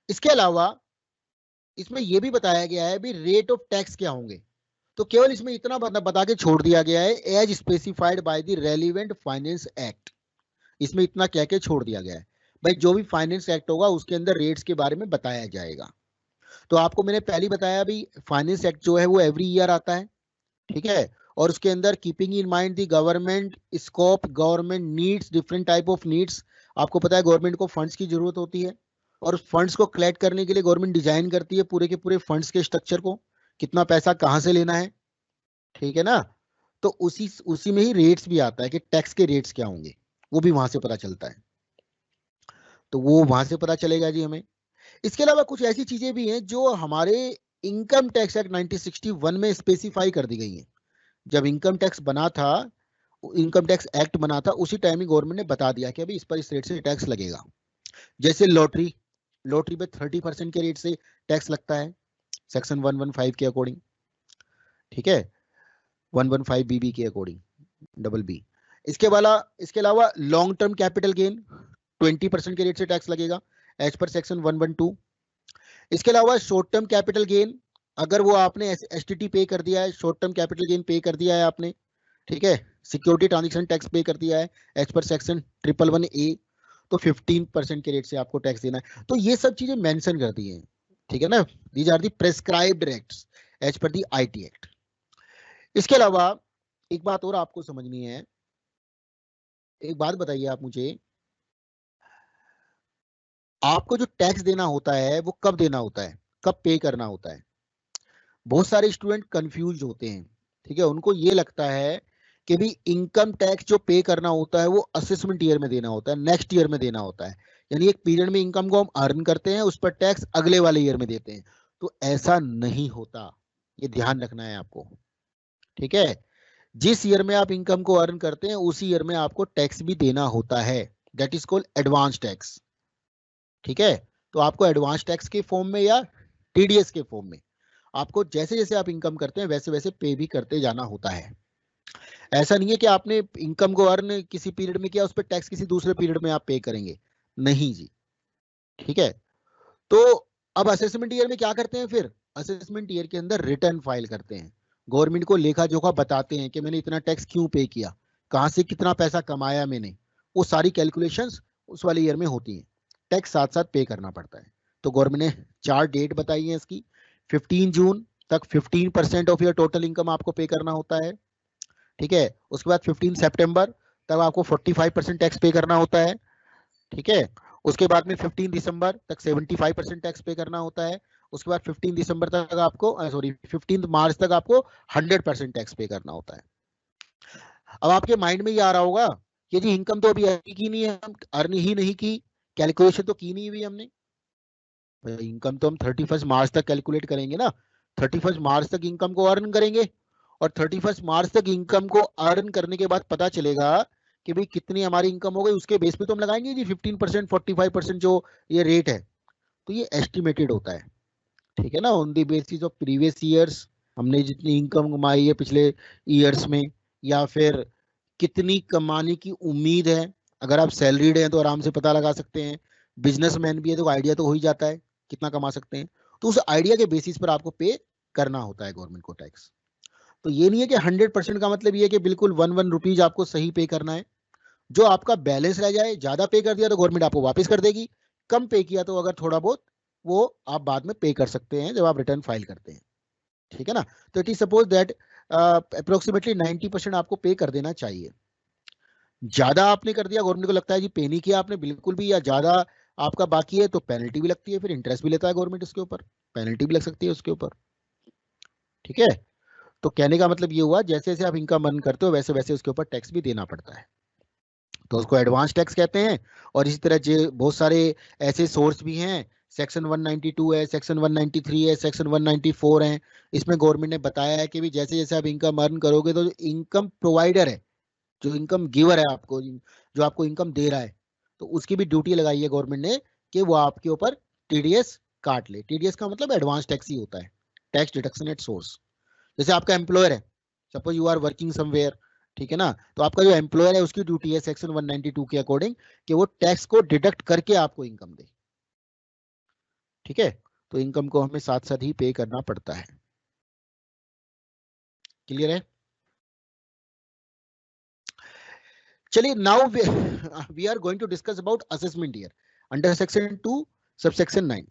S1: इसके अलावा इसमें यह भी बताया गया है भी रेट ऑफ टैक्स क्या होंगे। तो केवल इसमें इतना बता के छोड़ दिया गया है, as specified by the relevant finance act. इसमें इतना कह के छोड़ दिया गया है भाई, जो भी फाइनेंस एक्ट होगा उसके अंदर रेट्स के बारे में बताया जाएगा। तो आपको मैंने पहले बताया भी, फाइनेंस एक्ट जो है वो एवरी ईयर आता है, ठीक है। और उसके अंदर keeping in mind the government scope, government needs, different type of needs. आपको पता है गवर्नमेंट को फंड्स की जरूरत होती है, और फंड्स को कलेक्ट करने के लिए गवर्नमेंट डिजाइन करती है पूरे के पूरे फंड्स के स्ट्रक्चर को, कितना पैसा कहां से लेना है, ठीक है ना। तो उसी उसी में ही रेट्स भी आता है कि टैक्स के रेट्स क्या होंगे, वो भी वहां से पता चलता है। तो वो वहां से पता चलेगा जी हमें। इसके अलावा कुछ ऐसी चीजें भी हैं जो हमारे इनकम टैक्स एक्ट 1961 में स्पेसिफाई कर दी गई हैं। जब इनकम टैक्स बना था, इनकम टैक्स एक्ट बना था, उसी टाइम ही गवर्नमेंट ने बता दिया कि अभी इस पर इस रेट से टैक्स लगेगा। जैसे लॉटरी, लॉटरी पे 30% के रेट से टैक्स लगता है सेक्शन 115 के अकॉर्डिंग, ठीक है, 115 बीबी के अकॉर्डिंग, डबल बी। इसके अलावा लॉन्ग टर्म कैपिटल गेन 20% के रेट से टैक्स लगेगा एज पर सेक्शन 112। इसके अलावा शॉर्ट टर्म कैपिटल गेन, अगर वो आपने एसटीटी पे कर दिया है, शॉर्ट टर्म कैपिटल गेन पे कर दिया है आपने, ठीक है, सिक्योरिटी ट्रांजेक्शन टैक्स पे कर दिया है एज पर सेक्शन 111A, तो 15% के रेट से आपको टैक्स देना है। तो ये सब चीजें मेंशन कर दी हैं, ठीक है ना, these are the prescribed rates as per the IT act. इसके अलावा एक बात और आपको समझनी है, एक बात बताइए आप मुझे, आपको जो टैक्स देना होता है वो कब देना होता है, कब पे करना होता है? बहुत सारे स्टूडेंट कंफ्यूज होते हैं, ठीक है, उनको ये लगता है कि भी इनकम टैक्स जो पे करना होता है वो असेसमेंट ईयर में देना होता है, नेक्स्ट ईयर में देना होता है, यानी एक पीरियड में इनकम को हम अर्न करते हैं, उस पर टैक्स अगले वाले ईयर में देते हैं। तो ऐसा नहीं होता, ये ध्यान रखना है आपको, ठीक है। जिस ईयर में आप इनकम को अर्न करते हैं उसी ईयर में आपको टैक्स भी देना होता है, that is called advance tax, ठीक है। तो आपको एडवांस टैक्स के फॉर्म में या TDS के फॉर्म में आपको जैसे जैसे आप इनकम करते हैं वैसे वैसे पे भी करते जाना होता है। ऐसा नहीं है कि आपने इनकम को अर्न किसी पीरियड में किया, उस पर टैक्स किसी दूसरे पीरियड में आप पे करेंगे, नहीं जी, ठीक है। तो अब असेसमेंट ईयर में क्या करते हैं फिर, असेसमेंट ईयर के अंदर रिटर्न फाइल करते हैं, गवर्नमेंट को लेखा जोखा बताते हैं कि मैंने इतना टैक्स क्यों पे किया, कहां से कितना पैसा कमाया मैंने, वो सारी कैलकुलेशंस उस वाले ईयर में होती हैं, टैक्स साथ साथ पे करना पड़ता है। तो गवर्नमेंट ने 4 डेट बताई है इसकी, 15 जून तक 15% ऑफ योर टोटल इनकम आपको पे करना होता है, ठीक है। उसके बाद 15 सितंबर तक आपको 45% टैक्स पे करना होता है, ठीक है। उसके बाद में 15 दिसंबर तक 75% टैक्स पे करना होता है। उसके बाद 15 दिसंबर तक आपको 15 मार्च तक आपको 100% टैक्स पे करना होता है। अब आपके माइंड में ये आ रहा होगा कि जी इनकम तो अभी अर्न की नहीं है, हम अर्न ही नहीं की, कैलकुलेशन तो की नहीं हुई हमने। इनकम तो हम 31 मार्च तक कैलकुलेट करेंगे ना, 31 मार्च तक इनकम को अर्न करेंगे, और 31 मार्च तक इनकम को अर्न करने के बाद पता चलेगा कि भाई कितनी हमारी इनकम हो गई, उसके बेस पे तो हम लगाएंगे जी 15% 45% जो ये रेट है। तो ये एस्टिमेटेड होता है, ठीक है ना, on the basis of previous years, हमने जितनी इनकम कमाई है पिछले ईयर्स में, या फिर कितनी कमाने की उम्मीद है। अगर आप सैलरीड हैं तो आराम से पता लगा सकते हैं, बिजनेसमैन भी है तो आइडिया तो हो ही जाता है कितना कमा सकते हैं। तो उस आइडिया के बेसिस पर आपको पे करना होता है गवर्नमेंट को टैक्स। तो ये नहीं है कि 100% का मतलब ये है कि बिल्कुल 1 रुपीज आपको सही पे करना है। जो आपका बैलेंस रह जाए, ज्यादा पे कर दिया तो गवर्नमेंट आपको वापस कर देगी, कम पे किया तो अगर थोड़ा बहुत वो आप बाद में पे कर सकते हैं जब आप रिटर्न फाइल करते हैं, ठीक है ना। तो it is suppose that approximately 90% आपको पे कर देना चाहिए। ज्यादा आपने कर दिया, गवर्नमेंट को लगता है जी पे नहीं किया आपने बिल्कुल भी, या ज्यादा आपका बाकी है, तो पेनल्टी भी लगती है, फिर इंटरेस्ट भी लेता है गवर्नमेंट उसके ऊपर, पेनल्टी भी लग सकती है उसके ऊपर, ठीक है। तो कहने का मतलब ये हुआ जैसे जैसे आप इनकम अर्न करते हो वैसे वैसे उसके ऊपर टैक्स भी देना पड़ता है, तो उसको एडवांस टैक्स कहते हैं। और इसी तरह जो बहुत सारे ऐसे सोर्स भी हैं, सेक्शन 192 है, सेक्शन 193 है, सेक्शन 194 है, इसमें गवर्नमेंट ने बताया है कि भी जैसे जैसे आप इनकम अर्न करोगे तो इनकम प्रोवाइडर है, जो इनकम गिवर है आपको, जो आपको इनकम दे रहा है, तो उसकी भी ड्यूटी लगाई है गवर्नमेंट ने कि वो आपके ऊपर TDS काट ले। TDS का मतलब एडवांस टैक्स ही होता है, टैक्स डिडक्शन एट सोर्स। जैसे आपका एम्प्लॉयर है, suppose you are working somewhere, ठीक है ना, तो आपका जो एम्प्लॉयर है उसकी ड्यूटी है सेक्शन 192 के अकॉर्डिंग कि वो टैक्स को डिडक्ट करके आपको इनकम दे, ठीक है। तो इनकम को हमें साथ साथ ही पे करना पड़ता है, क्लियर है। चलिए now we are going to discuss about assessment year under section 2 subsection 9,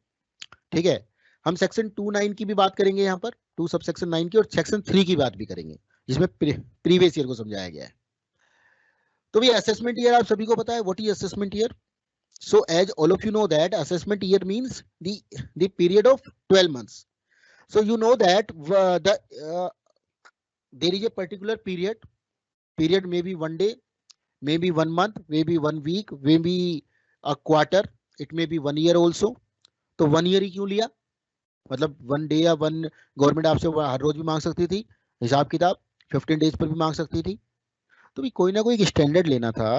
S1: ठीक है। हम सेक्शन 2(9) की भी बात करेंगे यहाँ पर, 2 सबसेक्शन 9 की, और सेक्शन 3 की बात भी करेंगे जिसमें प्रीवियस ईयर को समझाया गया है। तो भी असेसमेंट ईयर आप सभी को पता है, what is assessment year. So as all of you know that assessment year means the period of 12 months. So you know that there is a particular period may be 1 day, maybe 1 month, maybe 1 week, maybe a quarter, it may be 1 year also. तो 1 year ही क्यों लिया, मतलब 1 day या government आपसे हर रोज भी मांग सकती थी हिसाब किताब, 15 डेज पर भी मांग सकती थी। तो भी कोई ना कोई एक स्टैंडर्ड लेना था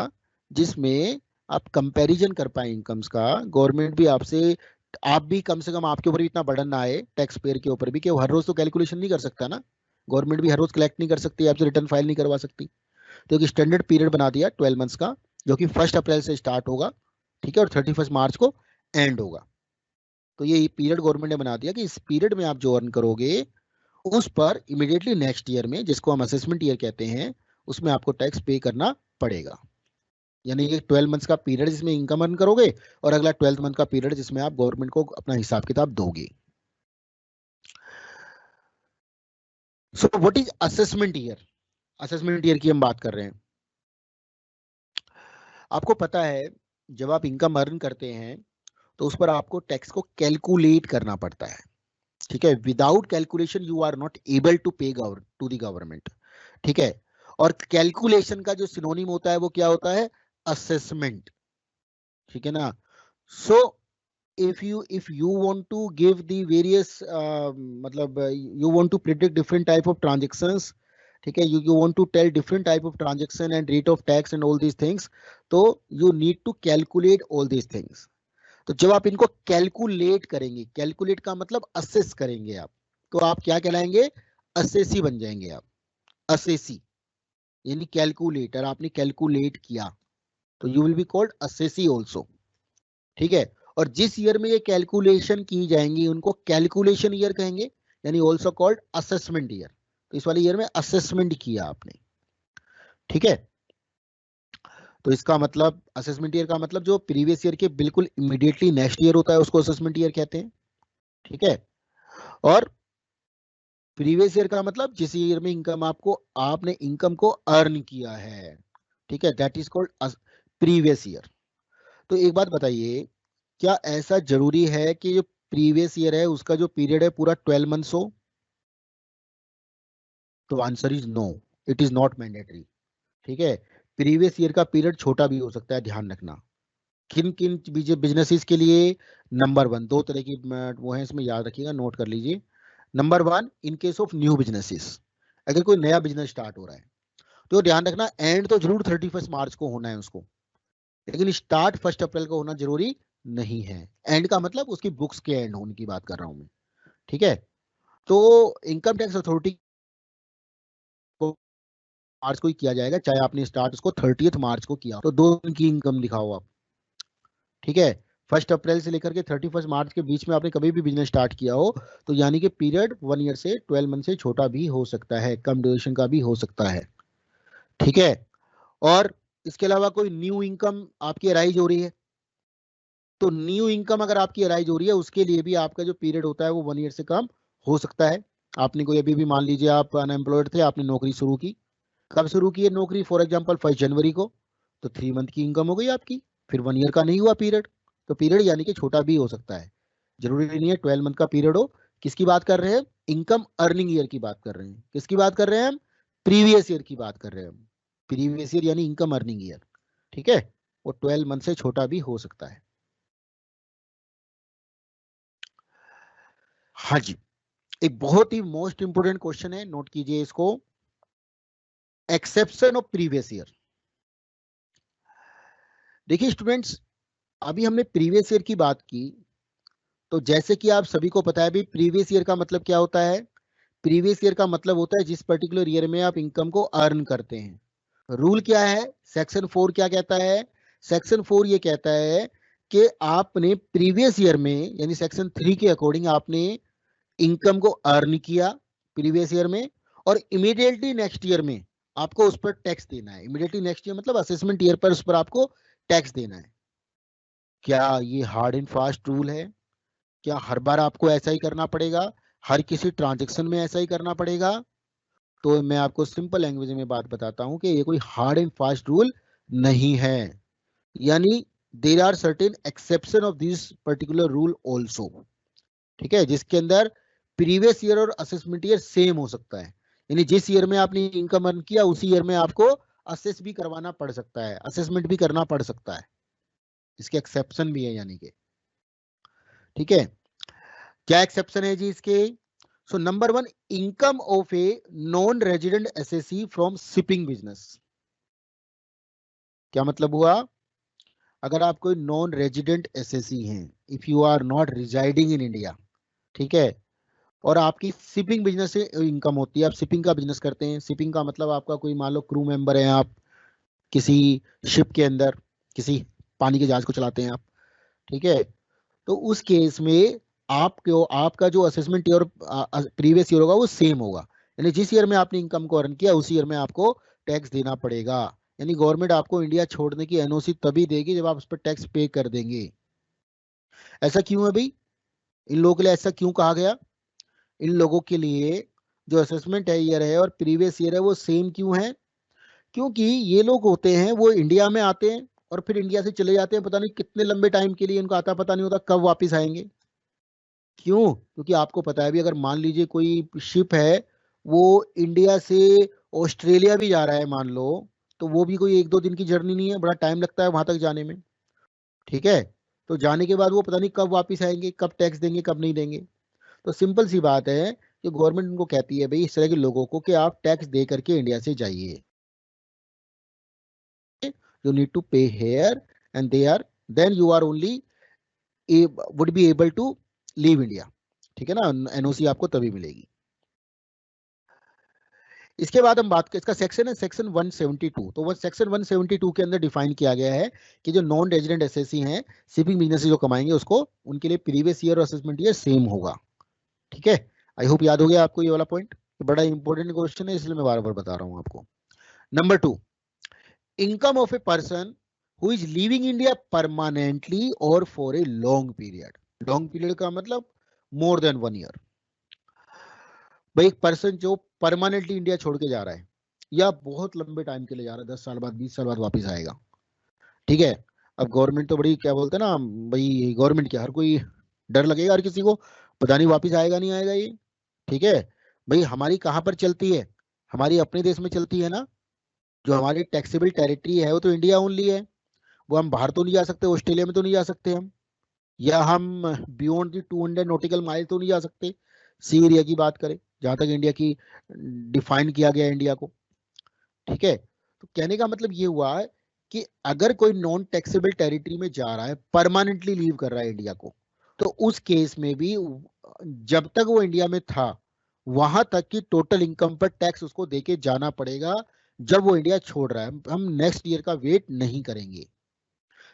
S1: जिसमें आप कंपैरिजन कर पाए इनकम्स का, गवर्नमेंट भी आपसे, आप भी कम से कम आपके ऊपर भी इतना बर्डन ना आए टैक्स पेयर के ऊपर भी कि वो हर रोज तो कैलकुलेशन नहीं कर सकता ना, गवर्नमेंट भी हर रोज कलेक्ट नहीं कर सकती, आपसे रिटर्न फाइल नहीं करवा सकती। तो एक स्टैंडर्ड पीरियड बना दिया 12 मंथ्स का, जो कि 1 अप्रैल से स्टार्ट होगा, ठीक है, और 31 मार्च को एंड होगा। तो ये पीरियड गवर्नमेंट ने बना दिया कि इस पीरियड में आप जो अर्न करोगे उस पर इमीडिएटली नेक्स्ट ईयर में, जिसको हम असेसमेंट ईयर कहते हैं, उसमें आपको टैक्स पे करना पड़ेगा। यानी कि 12 मंथ्स का पीरियड जिसमें इनकम अर्न करोगे और अगला 12th मंथ का पीरियड जिसमें आप गवर्नमेंट को अपना हिसाब किताब दोगे। सो what is assessment year? Assessment year की हम बात कर रहे हैं। आपको पता है जब आप इनकम अर्न करते हैं तो उस पर आपको टैक्स को कैलकुलेट करना पड़ता है, ठीक है। Without calculation you are not able to pay to the government, ठीक है। और कैलकुलेशन का जो सिनोनिम होता है वो क्या होता है? असेसमेंट, ठीक है ना। सो if you want to give the various मतलब you want to predict different type of transactions, ठीक है, you want to tell different type of transaction and rate of tax and all these things, तो you need to calculate all these things। तो जब आप इनको calculate करेंगे, calculate का मतलब असेस करेंगे आप, तो आप क्या कहलाएंगे? असेसी बन जाएंगे आप, असेसी यानी कैलकुलेटर। आपने कैलकुलेट किया तो you will be called assessee also, ठीक है। और जिस ईयर में ये कैलकुलेशन की जाएंगी उनको कैलकुलेशन ईयर कहेंगे, यानी ऑल्सो कॉल्ड असेसमेंट ईयर। तो इस वाले ईयर में असेसमेंट किया आपने, ठीक है। तो इसका मतलब असेसमेंट ईयर का मतलब जो प्रीवियस ईयर के बिल्कुल इमीडिएटली नेक्स्ट ईयर होता है उसको असेसमेंट ईयर कहते हैं, ठीक है। और प्रीवियस ईयर का मतलब जिस ईयर में इनकम आपने इनकम को अर्न किया है, ठीक है, that is called previous year. तो एक बात बताइए, क्या ऐसा जरूरी है कि जो प्रीवियस ईयर है उसका जो पीरियड है पूरा 12 मंथ्स हो? तो answer is no, it is not mandatory, ठीक है। प्रीवियस ईयर का पीरियड छोटा भी हो सकता है, ध्यान रखना। किन किन बिजनेसेस के लिए? नंबर 1, दो तरह की वो है, इसमें याद रखिएगा, नोट कर लीजिए। Number 1, in case of new businesses, अगर कोई नया बिजनेस स्टार्ट हो रहा है तो ध्यान रखना एंड तो जरूर 31 मार्च को होना है उसको, लेकिन स्टार्ट 1 अप्रैल को होना जरूरी नहीं है। एंड का मतलब उसकी बुक्स के एंड होने की बात कर रहा हूं मैं, ठीक है। तो इनकम टैक्स अथॉरिटी को मार्च को ही किया जाएगा, चाहे आपने स्टार्ट उसको 30 मार्च को किया, तो 2 दिन की इनकम दिखाओ आप, ठीक है। 1 अप्रैल से लेकर के 31 मार्च के बीच में आपने कभी भी बिजनेस स्टार्ट किया हो तो यानी कि पीरियड 1 ईयर से 12 मंथ से छोटा भी हो सकता है, कम ड्यूरेशन का भी हो सकता है, ठीक है। और इसके अलावा कोई न्यू इनकम आपकी अराइज हो रही है, तो न्यू इनकम अगर आपकी अराइज हो रही है उसके लिए भी आपका जो पीरियड होता है वो 1 ईयर से कम हो सकता है। आपने कोई अभी भी मान लीजिए आप अनएम्प्लॉयड थे, आपने नौकरी शुरू की, कब शुरू की है नौकरी? फॉर एग्जांपल 1 जनवरी को, तो 3 मंथ की इनकम हो गई आपकी, फिर 1 ईयर का नहीं हुआ पीरियड। तो पीरियड यानी कि छोटा भी हो सकता है, जरूरी नहीं है 12 मंथ का पीरियड हो। किसकी बात कर रहे हैं? इनकम अर्निंग ईयर की बात कर रहे हैं। किसकी बात कर रहे हैं हम? प्रीवियस ईयर की बात कर रहे हैं हम। प्रीवियस ईयर यानी इनकम अर्निंग ईयर, ठीक है, वो 12 मंथ से छोटा भी हो सकता है। हाँ जी, एक बहुत ही मोस्ट इंपोर्टेंट क्वेश्चन है, नोट कीजिए इसको। Exception of previous year. देखिए स्टूडेंट्स, अभी हमने प्रीवियस ईयर की बात की, तो जैसे कि आप सभी को पता है भी प्रीवियस ईयर का मतलब क्या होता है? प्रीवियस ईयर का मतलब होता है जिस पर्टिकुलर ईयर में आप इनकम को अर्न करते हैं। रूल क्या है? सेक्शन 4 क्या कहता है? सेक्शन 4 ये कहता है कि आपने प्रीवियस ईयर में यानी सेक्शन 3 के अकॉर्डिंग आपने इनकम को अर्न किया प्रीवियस ईयर में, और इमीडिएटली नेक्स्ट ईयर में आपको उस पर टैक्स देना है। इमीडिएटली नेक्स्ट ईयर मतलब असेसमेंट ईयर पर उस पर आपको टैक्स देना है। क्या ये हार्ड एंड फास्ट रूल है? क्या हर बार आपको ऐसा ही करना पड़ेगा? हर किसी ट्रांजेक्शन में ऐसा ही करना पड़ेगा? तो मैं आपको सिंपल लैंग्वेज में बात बताता हूं कि ये कोई हार्ड एंड फास्ट रूल नहीं है। यानी there are certain exception of this particular rule also, ठीक है, जिसके अंदर प्रीवियस ईयर और असेसमेंट ईयर सेम हो सकता है। यानी जिस ईयर में आपने इनकम अर्न किया उसी ईयर में आपको असेस भी करवाना पड़ सकता है, असेसमेंट भी करना पड़ सकता है, इसके एक्सेप्शन भी है यानी कि, ठीक है। क्या एक्सेप्शन है जी इसके? So number 1, income of a non resident SSC from shipping business. क्या मतलब हुआ? अगर आप कोई नॉन रेजिडेंट एसएससी हैं, if you are not residing in India, ठीक है, और आपकी शिपिंग बिजनेस से इनकम होती है, आप शिपिंग का बिजनेस करते हैं। शिपिंग का मतलब आपका कोई मान लो क्रू मेंबर है, आप किसी शिप के अंदर किसी पानी के जहाज को चलाते हैं आप, ठीक है। तो उस केस में आपको आपका जो असेसमेंट ईयर प्रीवियस ईयर होगा वो सेम होगा, यानी जिस ईयर में आपने इनकम को अर्न किया उसी ईयर में आपको टैक्स देना पड़ेगा। यानी गवर्नमेंट आपको इंडिया छोड़ने की एनओसी तभी देगी जब आप उस पर टैक्स पे कर देंगे। ऐसा क्यों है भाई? इन लोगों के लिए ऐसा क्यों कहा गया? इन लोगों के लिए जो असेसमेंट है ईयर है और प्रीवियस ईयर है वो सेम क्यों है? क्योंकि ये लोग होते हैं वो इंडिया में आते हैं और फिर इंडिया से चले जाते हैं, पता नहीं कितने लंबे टाइम के लिए, इनको आता पता नहीं होता कब वापस आएंगे। क्यों? क्योंकि आपको पता है भी, अगर मान लीजिए कोई शिप है वो इंडिया से ऑस्ट्रेलिया भी जा रहा है मान लो, तो वो भी कोई 1-2 दिन की जर्नी नहीं है, बड़ा टाइम लगता है वहां तक जाने में। ठीक है, तो जाने के बाद वो पता नहीं कब वापस आएंगे, कब टैक्स देंगे, कब नहीं देंगे। तो सिंपल सी बात है कि गवर्नमेंट उनको कहती है भाई इस तरह के लोगों को कि आप टैक्स दे करके इंडिया से जाइए, you need to pay here and there, then you are only would be able to leave India। ठीक है ना, एनओसी आपको तभी मिलेगी। इसके बाद हम बात इसका सेक्शन है सेक्शन 172। तो वो सेक्शन 172 के अंदर डिफाइन किया गया है कि जो नॉन रेजिडेंट एसएससी हैं, शिपिंग बिजनेस जो कमाएंगे उसको, उनके लिए प्रीवियस ईयर और असेसमेंट ईयर सेम होगा। ठीक है, आई होप याद हो गया आपको ये वाला पॉइंट, बड़ा इंपॉर्टेंट क्वेश्चन है इसलिए मैं बार बार बता रहा हूं आपको। Number 2, income of a person who is living India permanently और for a long period. Long period का मतलब मोर देन 1 ईयर। भाई एक पर्सन जो परमानेंटली इंडिया छोड़ के जा रहा है या बहुत लंबे टाइम के लिए जा रहा है, 10 साल बाद 20 साल बाद वापस आएगा। ठीक है, अब गवर्नमेंट तो बड़ी क्या बोलते हैं ना भाई, गवर्नमेंट क्या, हर कोई डर लगेगा हर किसी को, पता नहीं वापस आएगा नहीं आएगा ये। ठीक है भाई, हमारी कहाँ पर चलती है? हमारी अपने देश में चलती है ना। जो हमारी टैक्सेबल टेरिटरी है वो तो इंडिया ओनली है, वो हम बाहर तो नहीं जा सकते, ऑस्ट्रेलिया में तो नहीं जा सकते हम, या हम बियॉन्ड द 200 नॉटिकल माइल तो नहीं जा सकते, सी एरिया की बात करें जहां तक इंडिया की डिफाइन किया गया है इंडिया को। ठीक है, तो कहने का मतलब ये हुआ है कि अगर कोई नॉन टैक्सेबल टेरिटरी में जा रहा है, परमानेंटली लीव कर रहा है इंडिया को, तो उस केस में भी जब तक वो इंडिया में था वहां तक की टोटल इनकम पर टैक्स उसको देके जाना पड़ेगा। जब वो इंडिया छोड़ रहा है हम नेक्स्ट ईयर का वेट नहीं करेंगे।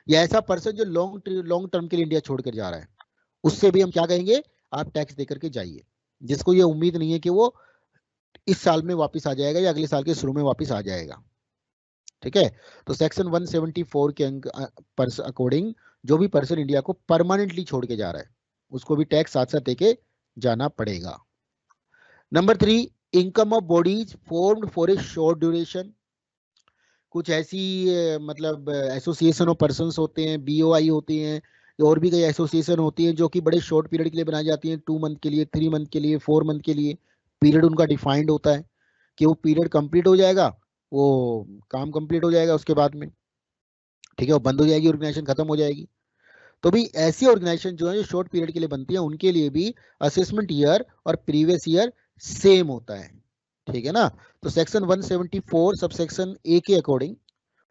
S1: या ऐसा पर्सन जो लॉन्ग टर्म के लिए इंडिया छोड़कर जा रहा है, उससे भी हम क्या कहेंगे, आप टैक्स देकर के जाइए, जिसको ये उम्मीद नहीं है कि वो इस साल में वापस आ जाएगा या अगले साल के शुरू में वापस आ जाएगा। ठीक है, तो सेक्शन 174 के अकॉर्डिंग जो भी पर्सन इंडिया को परमानेंटली छोड़ के जा रहा है उसको भी टैक्स साथ साथ देके जाना पड़ेगा। Number 3, income of bodies formed for a short duration. कुछ ऐसी मतलब एसोसिएशन ऑफ पर्संस होते हैं, बीओआई होती हैं, और भी कई एसोसिएशन होती हैं जो कि बड़े शॉर्ट पीरियड के लिए बनाई जाती हैं, 2 मंथ के लिए, 3 मंथ के लिए, 4 मंथ के लिए। पीरियड उनका डिफाइंड होता है कि वो पीरियड कंप्लीट हो जाएगा, वो काम कंप्लीट हो जाएगा उसके बाद में, ठीक है, वो बंद हो जाएगी, ऑर्गेनाइजेशन खत्म हो जाएगी। तो भी ऐसी ऑर्गेनाइजेशन जो है जो शॉर्ट पीरियड के लिए बनती है उनके लिए भी असेसमेंट ईयर और प्रीवियस ईयर सेम होता है। ठीक है ना, तो सेक्शन 174 सब सेक्शन ए के अकॉर्डिंग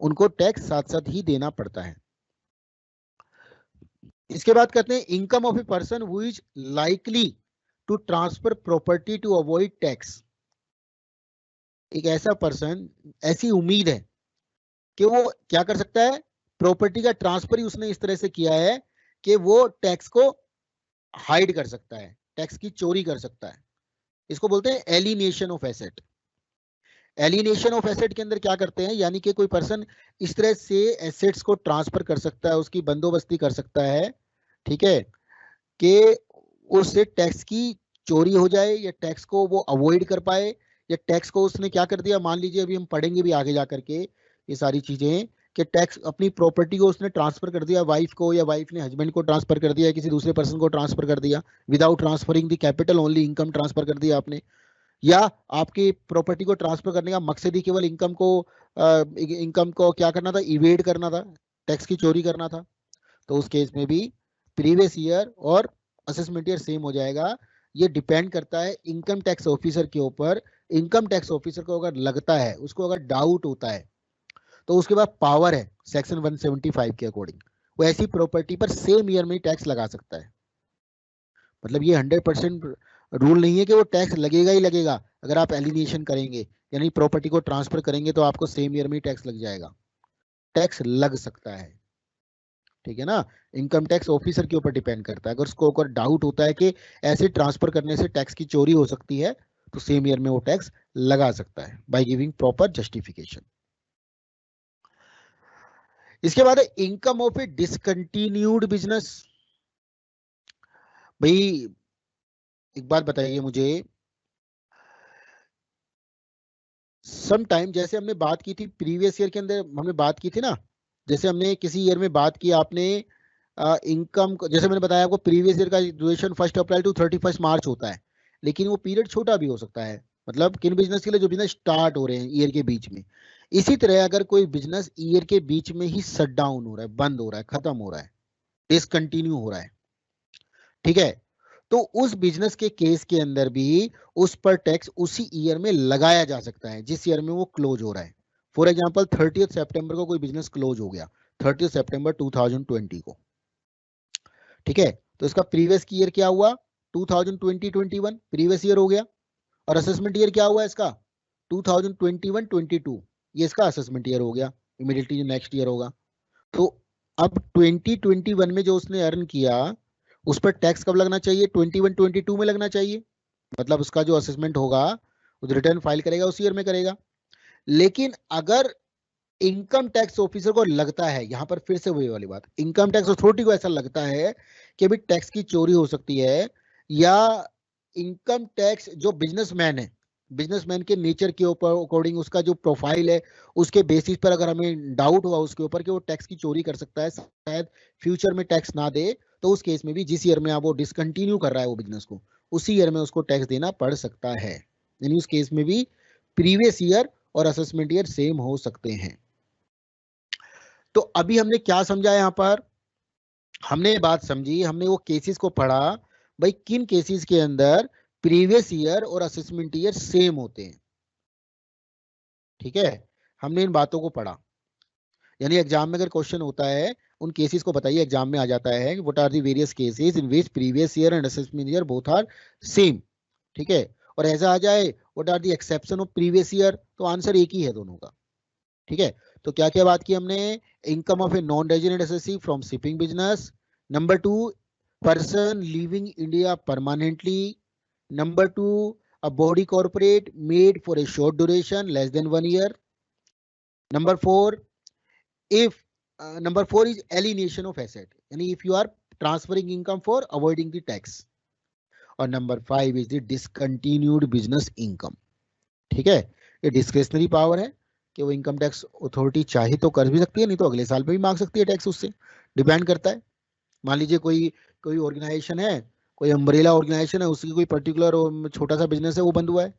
S1: उनको टैक्स साथ साथ ही देना पड़ता है। इसके बाद कहते हैं income of a person who is likely to transfer property to avoid tax. एक ऐसा पर्सन, ऐसी उम्मीद है कि वो क्या कर सकता है, प्रॉपर्टी का ट्रांसफर ही उसने इस तरह से किया है कि वो टैक्स को हाइड कर सकता है, टैक्स की चोरी कर सकता है। इसको बोलते हैं alienation of asset. Alienation of asset के अंदर क्या करते हैं, यानी कि कोई पर्सन इस तरह से एसेट्स को ट्रांसफर कर सकता है, उसकी बंदोबस्ती कर सकता है, ठीक है, कि उससे टैक्स की चोरी हो जाए या टैक्स को वो अवॉइड कर पाए, या टैक्स को उसने क्या कर दिया, मान लीजिए अभी हम पढ़ेंगे भी आगे जा करके ये सारी चीजें, कि टैक्स अपनी प्रॉपर्टी को उसने ट्रांसफर कर दिया वाइफ को, या वाइफ ने हस्बैंड को ट्रांसफर कर दिया, किसी दूसरे पर्सन को ट्रांसफर कर दिया, without transferring the capital, only income transfer कर दिया आपने, या आपकी प्रॉपर्टी को ट्रांसफर करने का मकसद ही केवल इनकम को क्या करना था, इवेड करना था, टैक्स की चोरी करना था। तो उस केस में भी प्रीवियस ईयर और असेसमेंट ईयर सेम हो जाएगा। ये डिपेंड करता है इनकम टैक्स ऑफिसर के ऊपर। इनकम टैक्स ऑफिसर को अगर लगता है, उसको अगर डाउट होता है, तो उसके बाद पावर है सेक्शन 175 के अकॉर्डिंग, वो ऐसी प्रॉपर्टी पर सेम ईयर में टैक्स लगा सकता है। मतलब ये 100% रूल नहीं है कि वो टैक्स लगेगा ही लगेगा। अगर आप एलिनेशन करेंगे यानी प्रॉपर्टी को ट्रांसफर करेंगे तो आपको सेम ईयर में ही टैक्स लग जाएगा, टैक्स लग सकता है। ठीक है ना, इनकम टैक्स ऑफिसर के ऊपर डिपेंड करता है। अगर उसको अगर डाउट होता है कि ऐसे ट्रांसफर करने से टैक्स की चोरी हो सकती है तो सेम ईयर में वो टैक्स लगा सकता है बाय गिविंग प्रॉपर जस्टिफिकेशन। इसके बाद है income of A discontinued business. भाई एक बात बताइए मुझे, सम टाइम जैसे हमने बात की थी प्रीवियस ईयर के अंदर, हमने बात की थी ना, जैसे हमने किसी ईयर में बात की, आपने इनकम जैसे मैंने बताया आपको, प्रीवियस ईयर का ड्यूरेशन 1 अप्रैल टू 31 मार्च होता है, लेकिन वो पीरियड छोटा भी हो सकता है, मतलब किन बिजनेस के लिए जो बिजनेस स्टार्ट हो रहे हैं ईयर के बीच में। इसी तरह अगर कोई बिजनेस ईयर के बीच में ही शट डाउन हो रहा है, बंद हो रहा है, खत्म हो रहा है, डिसकंटिन्यू हो रहा है, ठीक है, तो उस बिजनेस के केस के अंदर भी उस पर टैक्स उसी ईयर में लगाया जा सकता है जिस ईयर में वो क्लोज हो रहा है। फॉर एग्जांपल 30 सितंबर को कोई बिजनेस क्लोज हो गया, 30 सितंबर 2020 को, ठीक है, तो इसका प्रीवियस ईयर क्या हुआ, 2020-21 प्रीवियस ईयर हो गया, और असेसमेंट ईयर क्या हुआ इसका, 2021-22, ये इसका असेसमेंट ईयर हो गया, इमीडिएटली नेक्स्ट ईयर होगा। तो अब 2021 में जो उसने अर्न किया उस पर टैक्स कब लगना चाहिए, 21-22 में लगना चाहिए, मतलब उसका जो असेसमेंट होगा वो रिटर्न फाइल करेगा उस ईयर में करेगा। लेकिन अगर इनकम टैक्स ऑफिसर को लगता है, यहां पर फिर से वही वाली बात, इनकम टैक्स अथॉरिटी को ऐसा लगता है कि अभी टैक्स की चोरी हो सकती है, या इनकम टैक्स जो बिजनेसमैन है, बिजनेसमैन के नेचर के ऊपर अकॉर्डिंग उसका जो प्रोफाइल है उसके बेसिस पर अगर हमें डाउट हुआ उसके ऊपर कि वो टैक्स की चोरी कर सकता है, शायद फ्यूचर में टैक्स ना दे, तो उस केस में भी जिस ईयर में आप वो डिसकंटिन्यू कर रहा है वो बिजनेस को, उसी ईयर में उसको टैक्स देना पड़ सकता है। यानी उस केस में भी प्रीवियस ईयर और असेसमेंट ईयर सेम हो सकते हैं। तो अभी हमने क्या समझा यहां पर, हमने ये बात समझी, हमने वो केसेस को पढ़ा, भाई किन केसेस के अंदर प्रीवियस ईयर और असेसमेंट ईयर सेम होते हैं, ठीक है, हमने इन बातों को पढ़ा। यानी एग्जाम में अगर क्वेश्चन होता है उन केसेस को बताइए, एग्जाम में आ जाता है what are the various cases in which previous year and assessment year both are same, ठीक है, और ऐसा आ जाए what are the exception of previous year, तो आंसर एक ही है दोनों का, ठीक है। तो क्या क्या बात की हमने, income of a non resident SSC from shipping business, number 2 person living India permanently, number 2 a body corporate made for a short duration less than 1 year, number 4 if number 4 is alienation of asset, यानी if you are transferring income for avoiding the tax, और number 5 is the discontinued business income, ठीक है। ये discretionary power है कि वो income tax authority चाहे तो कर भी सकती है, नहीं तो अगले साल पे भी मांग सकती है टैक्स, उससे डिपेंड करता है। मान लीजिए कोई कोई ऑर्गेनाइजेशन है, कोई अम्ब्रेला ऑर्गेनाइजेशन है, उसकी कोई पर्टिकुलर छोटा सा बिजनेस है वो बंद हुआ है,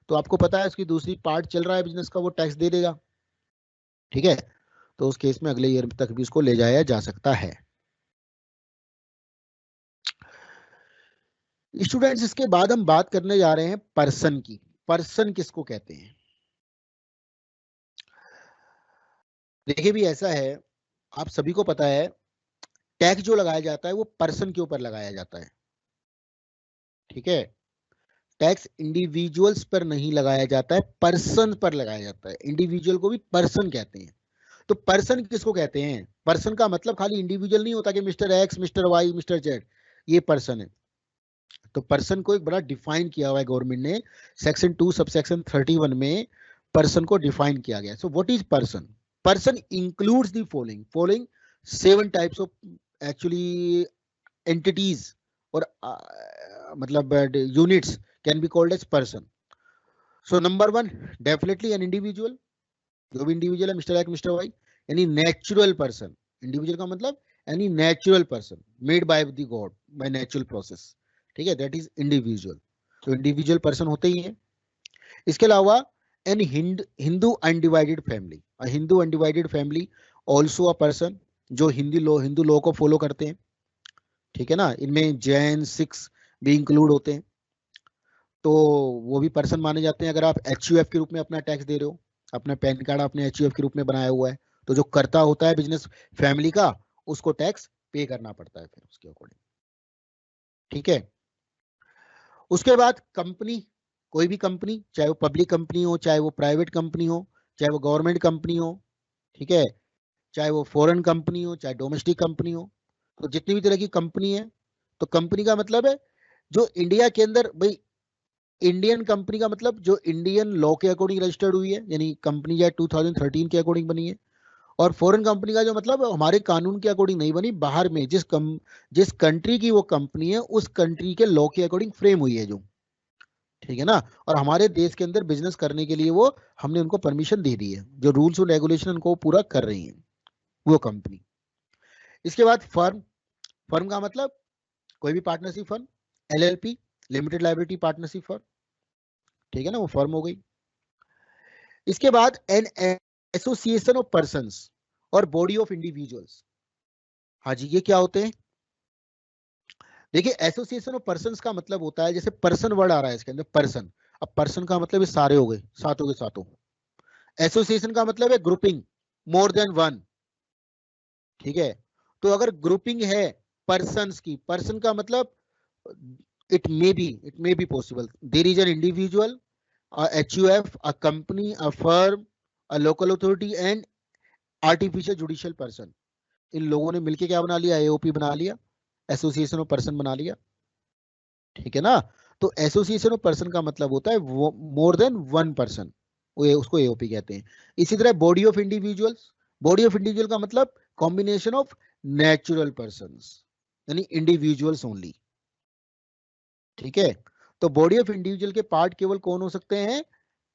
S1: तो आपको पता है उसकी दूसरी पार्ट चल रहा है बिजनेस का, वो टैक्स दे देगा, ठीक है, तो उस केस में अगले ईयर तक भी उसको ले जाया जा सकता है। स्टूडेंट्स इसके बाद हम बात करने जा रहे हैं पर्सन की। पर्सन किसको कहते हैं, देखिए भी ऐसा है, आप सभी को पता है टैक्स जो लगाया जाता है वो पर्सन के ऊपर लगाया जाता है, ठीक है, टैक्स इंडिविजुअल्स पर नहीं लगाया जाता है, पर्सन पर लगाया जाता है, इंडिविजुअल को भी पर्सन कहते हैं। तो पर्सन किसको कहते हैं, पर्सन का मतलब खाली इंडिविजुअल नहीं होता कि mister X, mister Y, mister Z, ये पर्सन है। तो पर्सन को एक बड़ा डिफाइन किया हुआ है गवर्नमेंट ने, सेक्शन 2 सबसेक्शन 31 में पर्सन को डिफाइन किया गया। So what is person, person includes the following 7 types of actually entities और मतलब units can be called as person. So number 1 definitely an individual, जो भी इंडिविजुअल है मिस्टर एक्स मिस्टर वाई, यानी नेचुरल पर्सन, इंडिविजुअल का मतलब any natural person made by the god by natural process, ठीक है, दैट इज इंडिविजुअल। तो individual person होते ही है। इसके अलावा an Hindu undivided family, Hindu undivided family also a person, जो हिंदू लॉ को फॉलो करते हैं, ठीक है ना, इनमें जैन सिक्स भी इंक्लूड होते हैं, तो वो भी पर्सन माने जाते हैं। अगर आप एचयूएफ के रूप में अपना टैक्स दे रहे हो, अपना पैन कार्ड आपने एचयूएफ के रूप में बनाया हुआ है, तो जो कर्ता होता है बिजनेस फैमिली का, उसको टैक्स पे करना पड़ता है फिर उसके अकॉर्डिंग, ठीक है। उसके बाद कंपनी, कोई भी कंपनी, चाहे वो पब्लिक कंपनी हो, चाहे वो प्राइवेट कंपनी हो, चाहे वो गवर्नमेंट कंपनी हो, ठीक है, चाहे वो फॉरेन कंपनी हो, चाहे डोमेस्टिक कंपनी हो, तो जितनी भी तरह की कंपनी है, तो कंपनी का मतलब है जो इंडिया के अंदर भाई इंडियन कंपनी का मतलब जो इंडियन लॉ के अकॉर्डिंग रजिस्टर्ड हुई है, यानी कंपनी या 2013 के अकॉर्डिंग बनी है। और फॉरेन कंपनी का जो मतलब हमारे कानून के अकॉर्डिंग नहीं बनी, बाहर में जिस कंट्री की वो कंपनी है उस कंट्री के लॉ के अकॉर्डिंग फ्रेम हुई है जो, ठीक है ना। और हमारे देश के अंदर बिजनेस करने के लिए वो हमने उनको परमिशन दे दी है, जो रूल्स और रेगुलेशन उनको पूरा कर रही है वो कंपनी। इसके बाद फर्म, फर्म का मतलब कोई भी partnership firm, LLP limited liability partnership firm, ठीक है ना, वो फर्म हो गई। इसके बाद एन एसोसिएशन ऑफ पर्संस और बॉडी ऑफ इंडिविजुअल्स। हाँ जी, ये क्या होते हैं? देखिए एसोसिएशन ऑफ पर्संस का मतलब होता है, जैसे पर्सन वर्ड आ रहा है इसके अंदर, पर्सन। अब पर्सन का मतलब ये सारे हो गए, सातों के सातों। एसोसिएशन का मतलब है ग्रुपिंग, मोर देन वन, ठीक है। तो अगर ग्रुपिंग है पर्संस की, पर्सन का मतलब it may be possible there is an individual, HUF, a company, a firm, a local authority and artificial judicial person। इन लोगों ने मिलके क्या बना लिया? AOP बना लिया, एसोसिएशन ऑफ पर्सन बना लिया, ठीक है ना। तो एसोसिएशन ऑफ पर्सन का मतलब होता है मोर देन वन पर्सन, उसको AOP कहते हैं। इसी तरह body of individuals, body of individual का मतलब कॉम्बिनेशन ऑफ नेचुरल पर्संस, यानी इंडिविजुअल्स ओनली, ठीक है। तो बॉडी ऑफ इंडिविजुअल के पार्ट केवल कौन हो सकते हैं?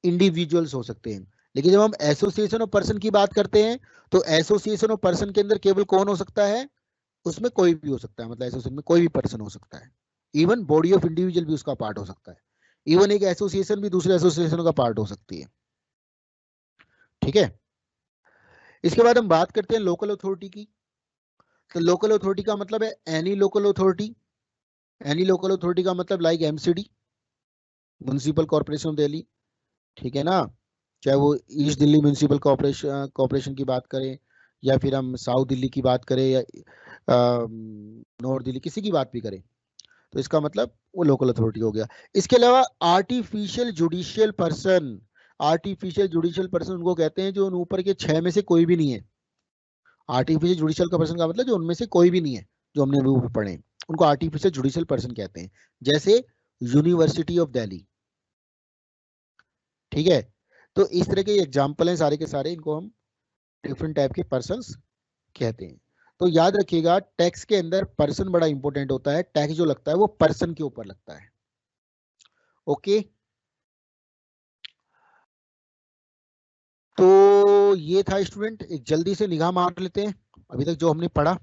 S1: इंडिविजुअल्स हो सकते हैं। लेकिन जब हम एसोसिएशन ऑफ पर्सन की बात करते हैं तो एसोसिएशन ऑफ पर्सन के अंदर केवल कौन हो सकता है? उसमें कोई भी हो सकता है, मतलब एसोसिएशन में कोई भी पर्सन हो सकता है। इवन बॉडी ऑफ इंडिविजुअल भी उसका पार्ट हो सकता है। इवन एक एसोसिएशन भी दूसरे एसोसिएशन का पार्ट हो सकती है, ठीक है। इसके बाद हम बात करते हैं लोकल अथॉरिटी की। तो लोकल अथॉरिटी का मतलब है any local authority. Any local authority का मतलब like MCD, municipal corporation of Delhi, ठीक है ना। चाहे वो ईस्ट दिल्ली म्यूनिसिपल कॉर्पोरेशन की बात करें, या फिर हम साउथ दिल्ली की बात करें, या नॉर्थ दिल्ली, किसी की बात भी करें, तो इसका मतलब वो लोकल अथॉरिटी हो गया। इसके अलावा artificial judicial person, artificial judicial person उनको कहते हैं जो उन ऊपर के 6 में से कोई भी नहीं है। आर्टिफिशियल जुडिशियल का पर्सन का मतलब जो उनमें से कोई भी नहीं है, जो हमने अभी ऊपर पढ़े, उनको आर्टिफिशियल जुडिशियल पर्सन कहते हैं। जैसे यूनिवर्सिटी ऑफ दिल्ली, ठीक है। तो इस तरह के एग्जाम्पल हैं सारे के सारे, इनको हम डिफरेंट टाइप के पर्संस कहते हैं। तो याद रखिएगा टैक्स के अंदर पर्सन बड़ा इंपॉर्टेंट होता है। टैक्स जो लगता है वो पर्सन के ऊपर लगता है, ओके। तो ये था स्टूडेंट, एक जल्दी से निगाह मार लेते हैं अभी तक जो हमने पढ़ा।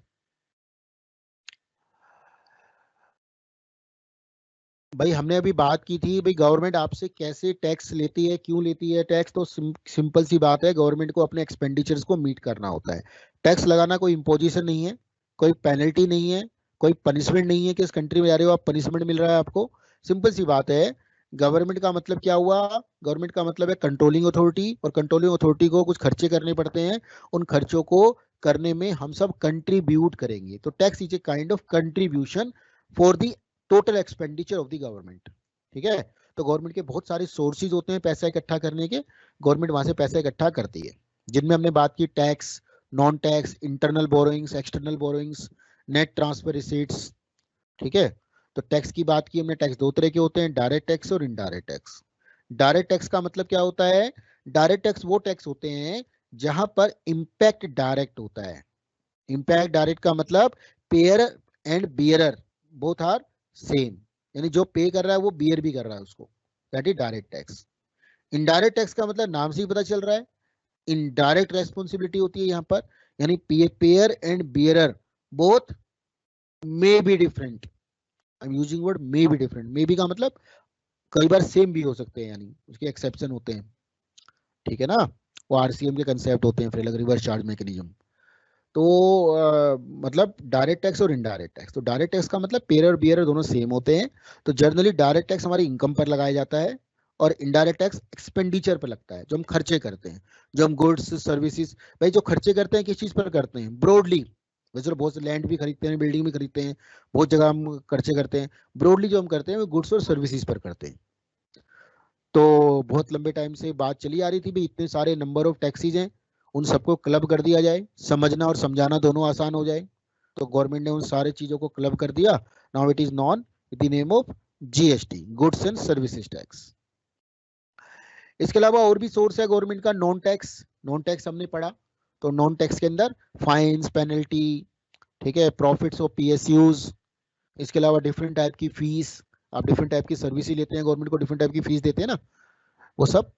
S1: भाई हमने अभी बात की थी, भाई गवर्नमेंट आपसे कैसे टैक्स लेती है, क्यों लेती है टैक्स। तो सिंपल सी बात है, गवर्नमेंट को अपने एक्सपेंडिचर्स को मीट करना होता है। टैक्स लगाना कोई इम्पोजिशन नहीं है, कोई पेनल्टी नहीं है, कोई पनिशमेंट नहीं है कि इस कंट्री में जा रहे हो आप पनिशमेंट मिल रहा है आपको। सिंपल सी बात है, गवर्नमेंट का मतलब क्या हुआ? गवर्नमेंट का मतलब है कंट्रोलिंग अथॉरिटी, और कंट्रोलिंग अथॉरिटी को कुछ खर्चे करने पड़ते हैं, उन खर्चों को करने में हम सब कंट्रीब्यूट करेंगे। तो tax is a kind of contribution for the total expenditure of the government, ठीक है। तो गवर्नमेंट के बहुत सारे सोर्सेज होते हैं पैसा इकट्ठा करने के, गवर्नमेंट वहां से पैसा इकट्ठा करती है, जिनमें हमने बात की tax, non tax, internal borrowings, external borrowings, net transfer receipts, ठीक है। तो टैक्स की बात की हमने, टैक्स दो तरह के होते हैं, डायरेक्ट टैक्स और इनडायरेक्ट टैक्स। डायरेक्ट टैक्स का मतलब क्या होता है? डायरेक्ट टैक्स वो टैक्स होते हैं जहां पर इम्पैक्ट डायरेक्ट होता है। इम्पैक्ट डायरेक्ट का मतलब payer and bearer both are same, यानी जो पे कर रहा है वो बियर भी कर रहा है उसको, that is direct tax. Indirect tax का मतलब नाम से ही पता चल रहा है, इनडायरेक्ट रेस्पॉन्सिबिलिटी होती है यहाँ पर, यानी pair and bearer both may be different. I am using word may be different. May be का मतलब कई बार सेम भी हो सकते हैं, यानी उसके एक्सेप्शन होते हैं, ठीक है ना। वो RCM के कंसेप्ट होते हैं, फिर रिवर्स चार्ज मैकेनिज्म। तो मतलब डायरेक्ट टैक्स और इनडायरेक्ट टैक्स, तो डायरेक्ट टैक्स का मतलब पेयर और बियर दोनों सेम होते हैं। तो जनरली डायरेक्ट टैक्स हमारी इनकम पर लगाया जाता है, और इनडायरेक्ट टैक्स एक्सपेंडिचर पर लगता है, जो हम खर्चे करते हैं, जो हम गुड्स सर्विसेज। भाई जो खर्चे करते हैं किस चीज पर करते हैं? ब्रॉडली, वैसे तो बहुत से लैंड भी खरीदते हैं, बिल्डिंग भी खरीदते हैं, बहुत जगह हम खर्चे करते हैं। ब्रॉडली जो हम करते हैं वो गुड्स और सर्विसेज पर करते हैं। तो बहुत लंबे टाइम से बात चली आ रही थी भाई इतने सारे नंबर ऑफ टैक्सीज हैं, उन सबको क्लब कर दिया जाए, समझना और समझाना दोनों आसान हो जाए। तो गवर्नमेंट ने उन सारे चीजों को क्लब कर दिया, now it is non with the name of GST, goods and services tax. इसके अलावा और भी सोर्स है गवर्नमेंट का, नॉन टैक्स। नॉन टैक्स हमने पढ़ा, तो नॉन टैक्स के अंदर फाइन्स, पेनल्टी, ठीक है, प्रॉफिट्स ऑफ पीएसयूज। इसके अलावा डिफरेंट टाइप की फीस, आप डिफरेंट टाइप की सर्विस ही लेते हैं, गवर्नमेंट को डिफरेंट टाइप की फीस देते हैं ना, वो सब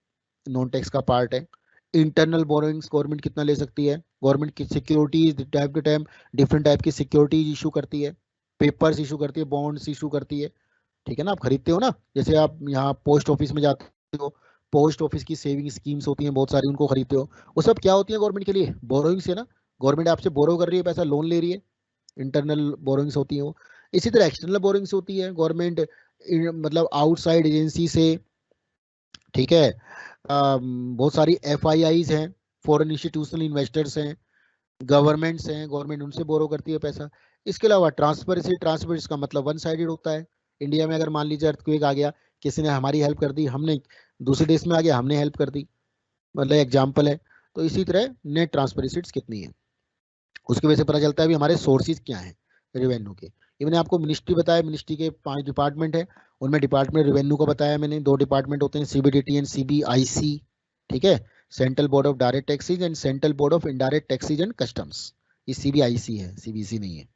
S1: नॉन टैक्स का पार्ट है। इंटरनल बोरोइंग्स गवर्नमेंट कितना ले सकती है, गवर्नमेंट की securities time to time different type की सिक्योरिटीज इशू करती है, पेपर्स इशू करती है, बॉन्ड्स इशू करती है, ठीक है ना। आप खरीदते हो ना, जैसे आप यहाँ पोस्ट ऑफिस में जाते हो, पोस्ट ऑफिस की सेविंग स्कीम्स होती हैं बहुत सारी, उनको खरीदते हो, वो सब क्या होती है गवर्नमेंट के लिए, बोरोइंग्स है ना। गवर्नमेंट आपसे बोरो कर रही है, पैसा लोन ले रही है, इंटरनल बोरोइंग्स होती है वो। इसी तरह एक्सटर्नल बोरोइंग्स होती है, गवर्नमेंट मतलब आउटसाइड एजेंसी से, ठीक है। बहुत सारी एफआईआईज हैं, फॉरेन इंस्टीट्यूशनल इन्वेस्टर्स हैं, गवर्नमेंट्स हैं, गवर्नमेंट उनसे बोरो करती है पैसा। इसके अलावा ट्रांसपेरेंसी, ट्रांसपेरेंसी का मतलब वन साइडेड होता है। इंडिया में अगर मान लीजिए अर्थक्वेक आ गया, किसी ने हमारी हेल्प कर दी, हमने दूसरे देश में आ गया, हमने हेल्प कर दी, मतलब एग्जाम्पल है। तो इसी तरह नेट ट्रांसपेरेंसी कितनी है, उसकी वजह से पता चलता है भी हमारे सोर्सेज क्या हैं रेवेन्यू के। ये मैंने आपको मिनिस्ट्री बताया, मिनिस्ट्री के 5 डिपार्टमेंट है, उनमें डिपार्टमेंट रेवेन्यू को बताया मैंने, 2 डिपार्टमेंट होते हैं, सीबीडीटी एंड सीबीआईसी, ठीक है, central board of direct taxes and central board of indirect taxes and customs. ये सीबीआईसी है, सीबीसी नहीं है।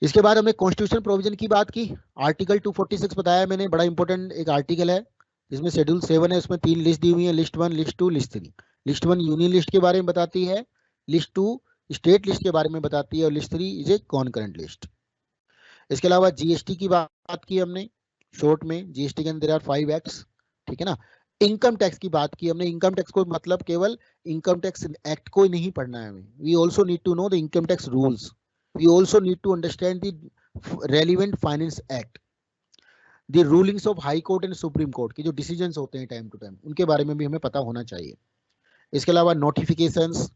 S1: इसके बाद हमने कॉन्स्टिट्यूशन प्रोविजन की बात की, आर्टिकल 246 बताया मैंने, बड़ा इंपॉर्टेंट एक आर्टिकल है, जिसमें शेड्यूल 7 है, उसमें 3 लिस्ट दी हुई है, list 1, list 2, list 3। List 1 union list के बारे में बताती है, लिस्ट 2 स्टेट लिस्ट के बारे में बताती है, और list 3 is a concurrent list. इसके अलावा जीएसटी की बात की हमने शॉर्ट में, जीएसटी के अंदर देयर आर 5 एक्ट्स, ठीक है ना। इनकम टैक्स की बात की हमने, इनकम टैक्स को मतलब केवल इनकम टैक्स एक्ट को ही नहीं पढ़ना है हमें, we also need to know the income tax rules, we also need to understand the relevant finance act, the rulings of high court and supreme court के जो डिसीजंस होते हैं टाइम टू टाइम, उनके बारे में भी हमें पता होना चाहिए। इसके अलावा नोटिफिकेशंस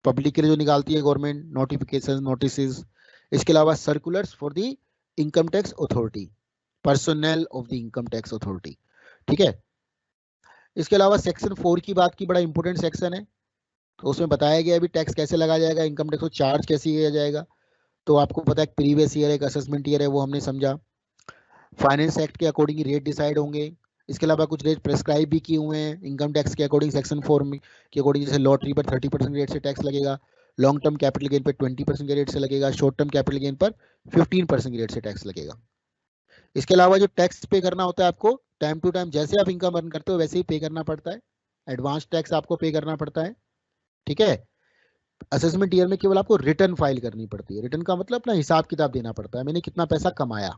S1: पब्लिक के लिए जो निकालती है गवर्नमेंट, नोटिफिकेशन, नोटिसेस। इसके अलावा circulars for the income tax authority, personal of the income tax authority, ठीक है। इसके अलावा सेक्शन 4 की बात की, बड़ा इंपॉर्टेंट सेक्शन है, तो उसमें बताया गया अभी टैक्स कैसे लगाया जाएगा, इनकम टैक्स को चार्ज कैसे किया जाएगा। तो आपको पता है प्रीवियस ईयर एक असेसमेंट ईयर है, वो हमने समझा। फाइनेंस एक्ट के अकॉर्डिंग रेट डिसाइड होंगे। इसके अलावा कुछ रेट प्रेस्क्राइब भी किए हुए हैं इनकम टैक्स के अकॉर्डिंग, सेक्शन 4 में के अकॉर्डिंग, जैसे लॉटरी पर 30% रेट से टैक्स लगेगा, लॉन्ग टर्म कैपिटल गेन पर 20% के रेट से लगेगा, शॉर्ट टर्म कैपिटल गेन पर 15% के रेट से टैक्स लगेगा। इसके अलावा जो टैक्स पे करना होता है आपको टाइम टू टाइम, जैसे आप इनकम अर्न करते हो वैसे ही पे करना पड़ता है, एडवांस टैक्स आपको पे करना पड़ता है, ठीक है। असेसमेंट ईयर में केवल आपको रिटर्न फाइल करनी पड़ती है, रिटर्न का मतलब अपना हिसाब किताब देना पड़ता है, मैंने कितना पैसा कमाया,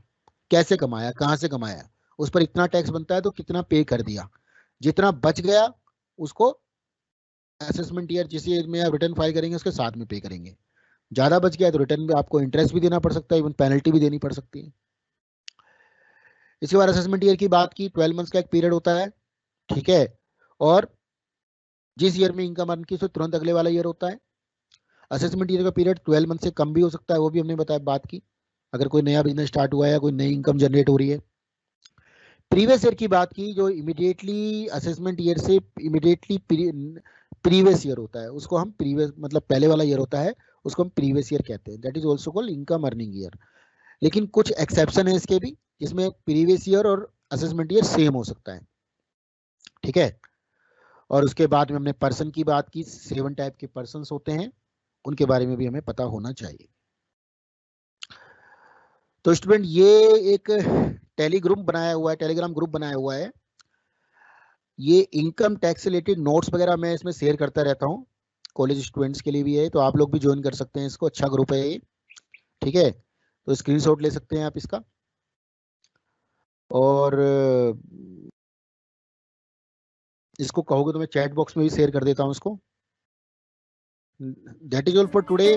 S1: कैसे कमाया, कहाँ से कमाया, उस पर इतना टैक्स बनता है तो कितना पे कर दिया, जितना बच गया उसको असेसमेंट ईयर जिस ईयर में आप रिटर्न फाइल करेंगे उसके साथ में पे करेंगे। ज्यादा बच गया तो रिटर्न में आपको इंटरेस्ट भी देना पड़ सकता है, इवन पेनल्टी भी देनी पड़ सकती है। इसके बाद असेसमेंट ईयर की बात की, 12 मंथ्स का एक पीरियड होता है, ठीक है। और जिस ईयर में इनकम अर्न की उससे तुरंत अगले वाला ईयर होता है। असेसमेंट ईयर का पीरियड 12 मंथ से कम भी हो सकता है, वो भी हमने बताया बात की, अगर कोई नया बिजनेस स्टार्ट हुआ है, कोई नई इनकम जनरेट हो रही है। प्रीवियस ईयर की बात की, जो इमीडिएटली असेसमेंट ईयर से इमीडिएटली प्रीवियस ईयर होता है, उसको हम प्रीवियस मतलब पहले वाला ईयर होता है, उसको हम प्रीवियस ईयर कहते हैं, that is also called income earning year. लेकिन कुछ एक्सेप्शन है इसके भी, जिसमें प्रीवियस ईयर और असेसमेंट ईयर सेम हो सकता है, ठीक है। और उसके बाद में हमने पर्सन की बात की, 7 टाइप के पर्सन होते हैं, उनके बारे में भी हमें पता होना चाहिए। तो स्टूडेंट ये एक टेलीग्राम ग्रुप बनाया हुआ है, ये इनकम टैक्स से रिलेटेड नोट्स वगैरह मैं इसमें शेयर करता रहता हूँ, कॉलेज स्टूडेंट्स के लिए भी है, तो आप लोग भी ज्वाइन कर सकते हैं इसको, अच्छा ग्रुप है ये, ठीक है। तो स्क्रीनशॉट ले सकते हैं आप इसका, और इसको कहोगे तो मैं चैट बॉक्स में भी शेयर कर देता हूँ इसको। That is all for today.